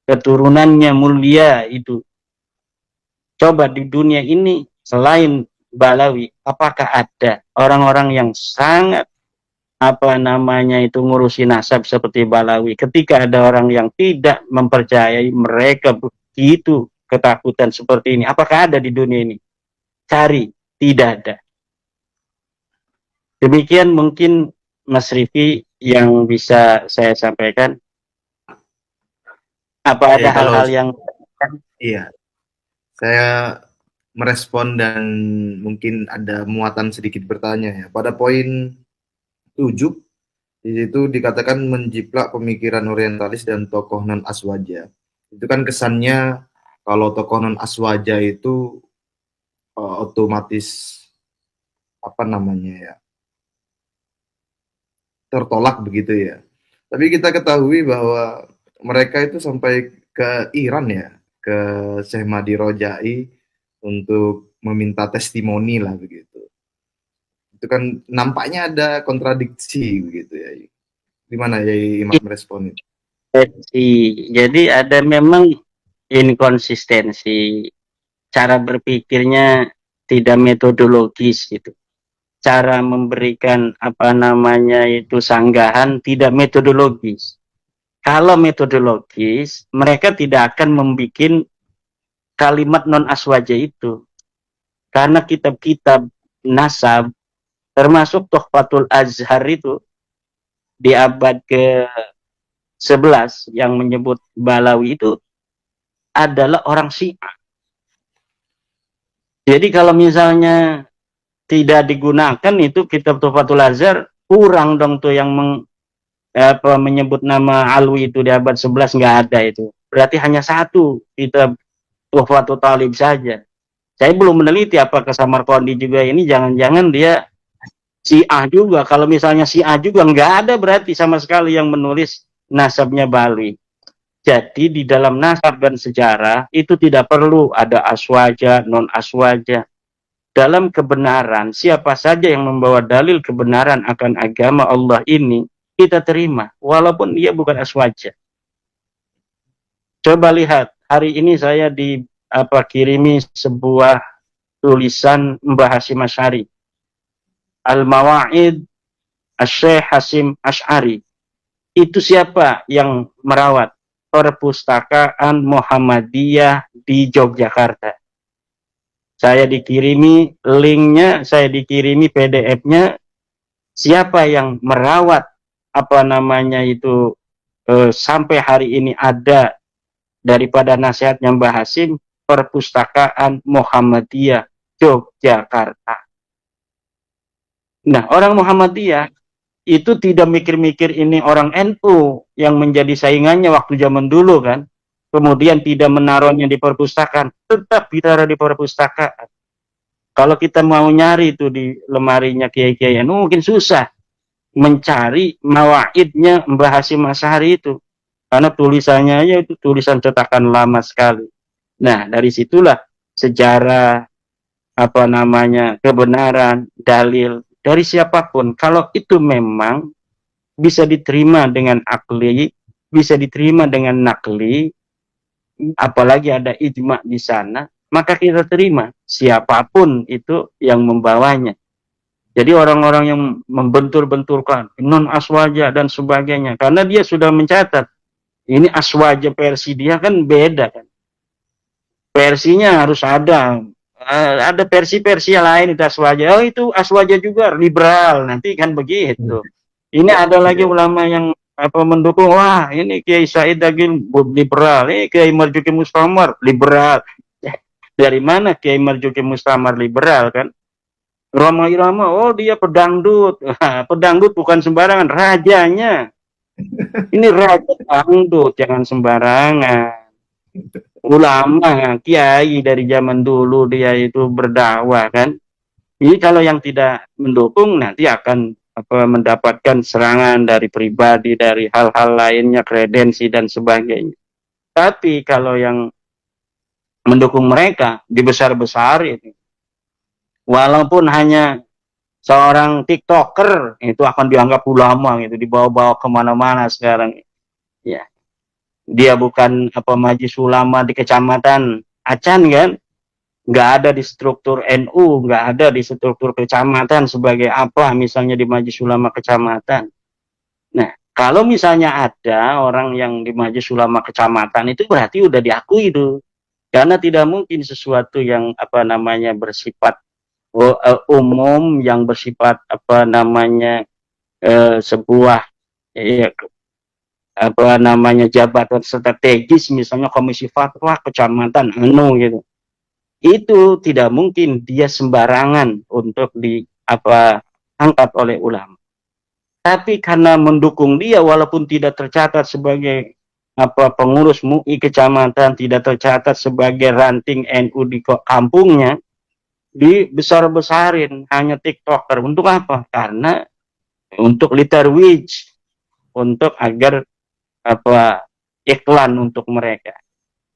keturunannya mulia itu. Coba di dunia ini selain Balawi, apakah ada orang-orang yang sangat ngurusi nasab seperti Balawi? Ketika ada orang yang tidak mempercayai mereka begitu ketakutan seperti ini, apakah ada di dunia ini? Cari. Tidak ada. Demikian mungkin Mas Rifi yang bisa saya sampaikan. Apa ada hal-hal yang... Iya, saya merespon dan mungkin ada muatan sedikit bertanya ya. Pada poin 7, di situ dikatakan menjiplak pemikiran orientalis dan tokoh non-aswaja. Itu kan kesannya kalau tokoh non-aswaja itu otomatis tertolak begitu ya. Tapi kita ketahui bahwa mereka itu sampai ke Iran ya, ke Syekh Mahdi Rojai untuk meminta testimoni lah begitu. Itu kan nampaknya ada kontradiksi begitu ya. Gimana ya Imam merespon itu? Jadi ada memang inkonsistensi, cara berpikirnya tidak metodologis gitu. Cara memberikan sanggahan tidak metodologis. Kalau metodologis, mereka tidak akan membuat kalimat non-aswaja itu. Karena kitab-kitab nasab, termasuk Tuhfatul Azhar itu, di abad ke-11 yang menyebut Balawi itu adalah orang Syiah. Jadi kalau misalnya tidak digunakan itu kitab Tuhfatul Azhar, kurang dong tuh yang menyebut nama Alwi itu di abad 11, nggak ada itu. Berarti hanya satu kitab Tuhfatul Talib saja. Saya belum meneliti apakah Samarqandi juga ini jangan-jangan dia Syiah juga. Kalau misalnya Syiah juga nggak ada berarti sama sekali yang menulis nasabnya Balawi. Jadi di dalam nasab dan sejarah itu tidak perlu ada aswaja, non-aswaja. Dalam kebenaran, siapa saja yang membawa dalil kebenaran akan agama Allah ini, kita terima, walaupun dia bukan aswaja. Coba lihat, hari ini saya kirimi sebuah tulisan Mbah Hasyim Asy'ari, Al-Mawa'id Asy-Syaikh Hasyim Asy'ari. Itu siapa yang merawat? Perpustakaan Muhammadiyah di Yogyakarta. Saya dikirimi linknya, saya dikirimi PDF-nya. Siapa yang merawat sampai hari ini ada daripada nasihatnya Mbah Hasyim, Perpustakaan Muhammadiyah Yogyakarta. Nah, orang Muhammadiyah itu tidak mikir-mikir ini orang NU yang menjadi saingannya waktu zaman dulu kan. Kemudian tidak menaruhnya di perpustakaan, tetap ditaruh di perpustakaan. Kalau kita mau nyari itu di lemarinya kiai-kiai NU mungkin susah mencari mawaidnya Mbah Hasyim Asy'ari itu. Karena tulisannya aja itu tulisan cetakan lama sekali. Nah, dari situlah sejarah kebenaran, dalil dari siapapun, kalau itu memang bisa diterima dengan akli, bisa diterima dengan nakli, apalagi ada ijma di sana, maka kita terima siapapun itu yang membawanya. Jadi orang-orang yang membentur-benturkan non aswaja dan sebagainya, karena dia sudah mencatat ini aswaja versi dia kan beda kan. Versinya harus ada versi-versi lain itu aswaja. Oh itu aswaja juga liberal nanti kan begitu. Ini ada lagi Iya. ulama yang mendukung, wah ini Kiai Said Agil liberal, ini Kiai Marzuki Mustamar liberal. Dari mana Kiai Marzuki Mustamar liberal kan? Roma Irama, oh dia pedangdut. Pedangdut bukan sembarangan, rajanya. Ini raja dangdut, jangan sembarangan. Ulama, kiai dari zaman dulu dia itu berdakwah kan. Ini kalau yang tidak mendukung nanti akan mendapatkan serangan dari pribadi, dari hal-hal lainnya, kredensi dan sebagainya. Tapi kalau yang mendukung mereka dibesar-besarin, walaupun hanya seorang TikToker itu akan dianggap ulama gitu, dibawa-bawa kemana-mana sekarang. Ya, dia bukan majelis ulama di kecamatan Acan kan, nggak ada di struktur NU, nggak ada di struktur kecamatan sebagai apa misalnya di majelis ulama kecamatan. Nah, kalau misalnya ada orang yang di majelis ulama kecamatan itu berarti udah diakui itu, karena tidak mungkin sesuatu yang bersifat umum, yang bersifat sebuah jabatan strategis, misalnya komisi fatwa kecamatan gitu, itu tidak mungkin dia sembarangan untuk angkat oleh ulama. Tapi karena mendukung dia walaupun tidak tercatat sebagai pengurus MUI kecamatan, tidak tercatat sebagai ranting NU di kampungnya, dibesar-besarin hanya TikToker. Untuk apa? Karena untuk literwich, untuk agar iklan untuk mereka.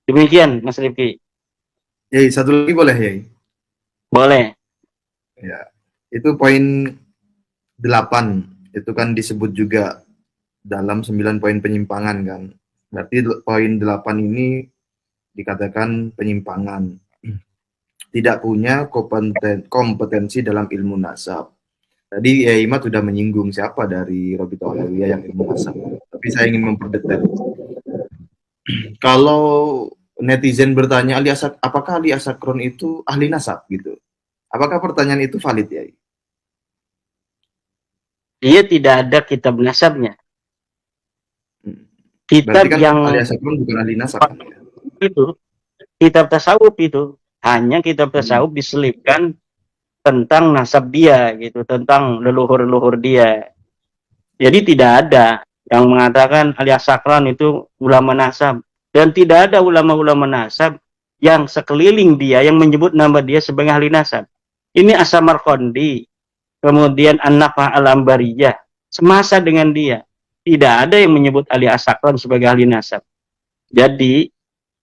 Demikian Mas Rifki. Yai, satu lagi boleh Yai? Boleh. Ya, itu poin 8 itu kan disebut juga dalam 9 poin penyimpangan kan. Berarti poin 8 ini dikatakan penyimpangan. Tidak punya kompetensi dalam ilmu nasab. Tadi ya Imat sudah menyinggung siapa dari Robito Alawiyah yang ilmu nasab. Tapi saya ingin memperdetail. Kalau netizen bertanya apakah Ali Asakron itu ahli nasab gitu? Apakah pertanyaan itu valid ya? Dia tidak ada kitab nasabnya. Kitab kan yang Ali Asakron bukan ahli nasab kan? Itu kitab tasawuf, itu hanya kitab tasawuf diselipkan tentang nasab dia gitu, tentang leluhur-leluhur dia. Jadi tidak ada yang mengatakan Ali Asakron itu ulama nasab, dan tidak ada ulama-ulama nasab yang sekeliling dia yang menyebut nama dia sebagai ahli nasab. Ini As-Samarqandi, kemudian An-Nafah Al-Ambariyah, semasa dengan dia tidak ada yang menyebut Ali Asakron sebagai ahli nasab. Jadi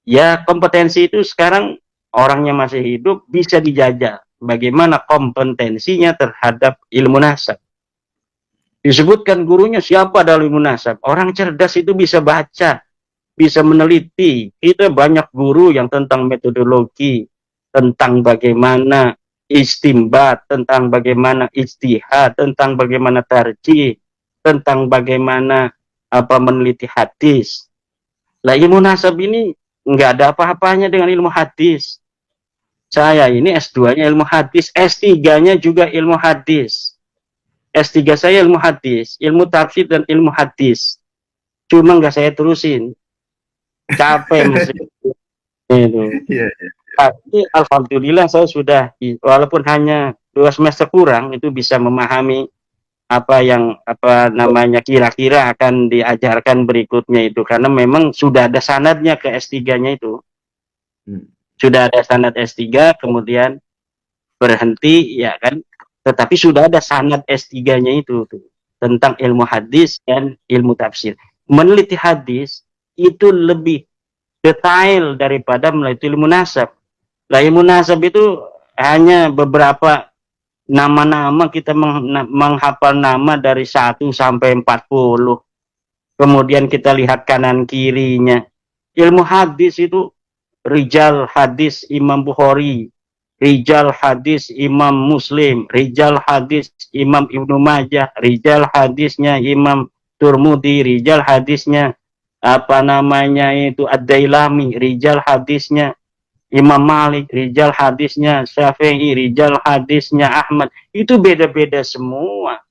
ya kompetensi itu sekarang orangnya masih hidup bisa dijajah bagaimana kompetensinya terhadap ilmu nasab. Disebutkan gurunya siapa dalam ilmu nasab. Orang cerdas itu bisa baca, bisa meneliti. Itu banyak guru yang tentang metodologi, tentang bagaimana istimbat, tentang bagaimana ijtihad, tentang bagaimana tarjih, tentang bagaimana meneliti hadis. Lah ilmu nasab ini nggak ada apa-apanya dengan ilmu hadis. Saya ini S2-nya ilmu hadis, S3-nya juga ilmu hadis. S3 saya ilmu hadis, ilmu tafsir dan ilmu hadis. Cuma nggak saya terusin. Capek masih itu. Tapi alhamdulillah saya sudah, walaupun hanya 2 semester kurang, itu bisa memahami apa yang kira-kira akan diajarkan berikutnya itu, karena memang sudah ada sanadnya ke S3-nya itu. Sudah ada sanad S3, kemudian berhenti ya kan, tetapi sudah ada sanad S3-nya itu tuh, tentang ilmu hadis dan ilmu tafsir. Meneliti hadis itu lebih detail daripada meneliti ilmu nasab. Lah ilmu nasab itu hanya beberapa nama-nama, kita menghafal nama dari 1 sampai 40. Kemudian kita lihat kanan kirinya. Ilmu hadis itu rijal hadis Imam Bukhari, rijal hadis Imam Muslim, rijal hadis Imam Ibnu Majah, rijal hadisnya Imam Turmudi, rijal hadisnya Ad-Dailami, rijal hadisnya Imam Malik, rijal hadisnya Syafi'i, rijal hadisnya Ahmad. Itu beda-beda semua.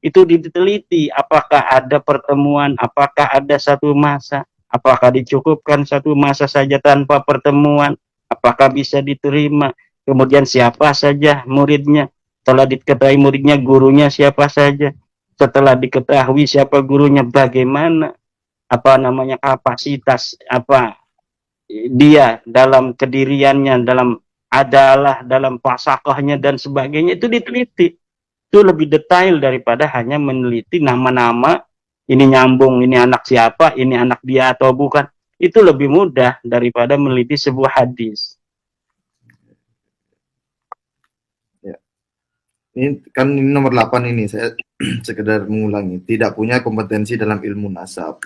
itu diteliti apakah ada pertemuan, apakah ada satu masa, apakah dicukupkan satu masa saja tanpa pertemuan, apakah bisa diterima, kemudian siapa saja muridnya, setelah diketahui muridnya, gurunya siapa saja, setelah diketahui siapa gurunya, bagaimana apa namanya kapasitas apa dia dalam kediriannya, dalam adalah, dalam pasakahnya dan sebagainya, itu diteliti. Itu lebih detail daripada hanya meneliti nama-nama, ini nyambung, ini anak siapa, ini anak dia atau bukan. Itu lebih mudah daripada meneliti sebuah hadis. Ya. Ini nomor 8 ini, saya sekedar mengulangi, tidak punya kompetensi dalam ilmu nasab.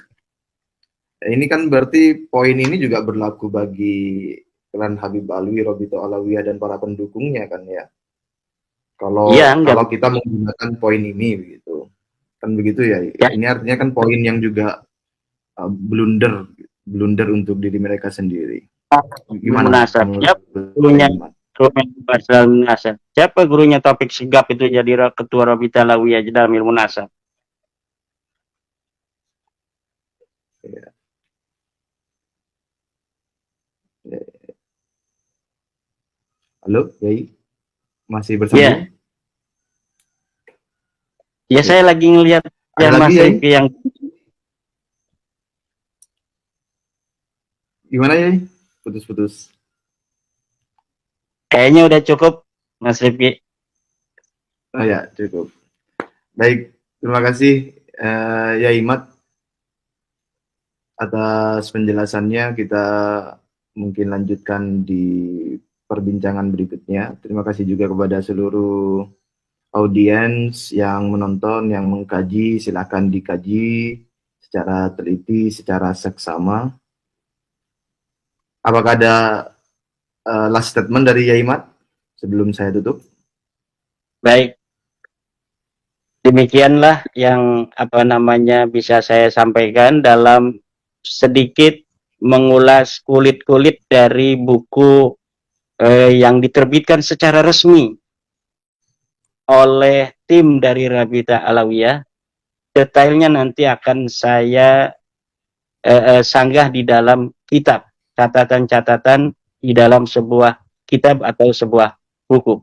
Ini kan berarti poin ini juga berlaku bagi klan Habib Alwi, Robito Alawiyah dan para pendukungnya kan ya. Kalau Ya, kalau kita menggunakan poin ini begitu. Kan begitu ya. Ini artinya kan poin yang juga blunder untuk diri mereka sendiri. Gimana? Siapa gurunya Taufik Sigap itu jadi ketua Robito Alawiyah dalam ilmu nasab? Ya. Halo, Yai? Masih bersama? Ya, saya lagi ngelihat ya Mas Rifki yang gimana ya? Putus-putus. Kayaknya udah cukup, Mas Rifki. Oh ya, cukup. Baik, terima kasih ya Imat atas penjelasannya. Kita mungkin lanjutkan di perbincangan berikutnya. Terima kasih juga kepada seluruh audiens yang menonton, yang mengkaji. Silakan dikaji secara teliti, secara seksama. Apakah ada last statement dari Yaimat sebelum saya tutup? Baik. Demikianlah yang bisa saya sampaikan dalam sedikit mengulas kulit-kulit dari buku yang diterbitkan secara resmi oleh tim dari Rabita Alawiyah. Detailnya nanti akan saya sanggah di dalam kitab, catatan-catatan di dalam sebuah kitab atau sebuah buku.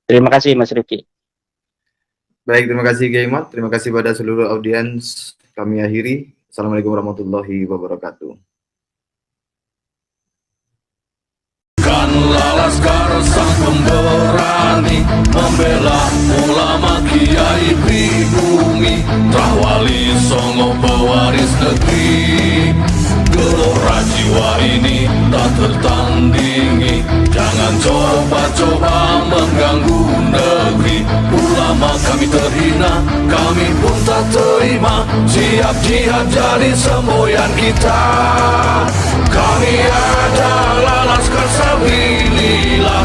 Terima kasih Mas Rifki. Baik, terima kasih Gaimat. Terima kasih pada seluruh audiens. Kami akhiri. Assalamualaikum warahmatullahi wabarakatuh. Kanlah laskar sang pemberani, membela ulama kiai pribumi, Rahwali Songo pewaris negeri. Gelora jiwa ini tak tertandingi, jangan coba-coba mengganggu negeri. Ulama kami terhina, kami pun tak terima, siap jihad jadi semboyan kita. Kami adalah laskar sabilillah,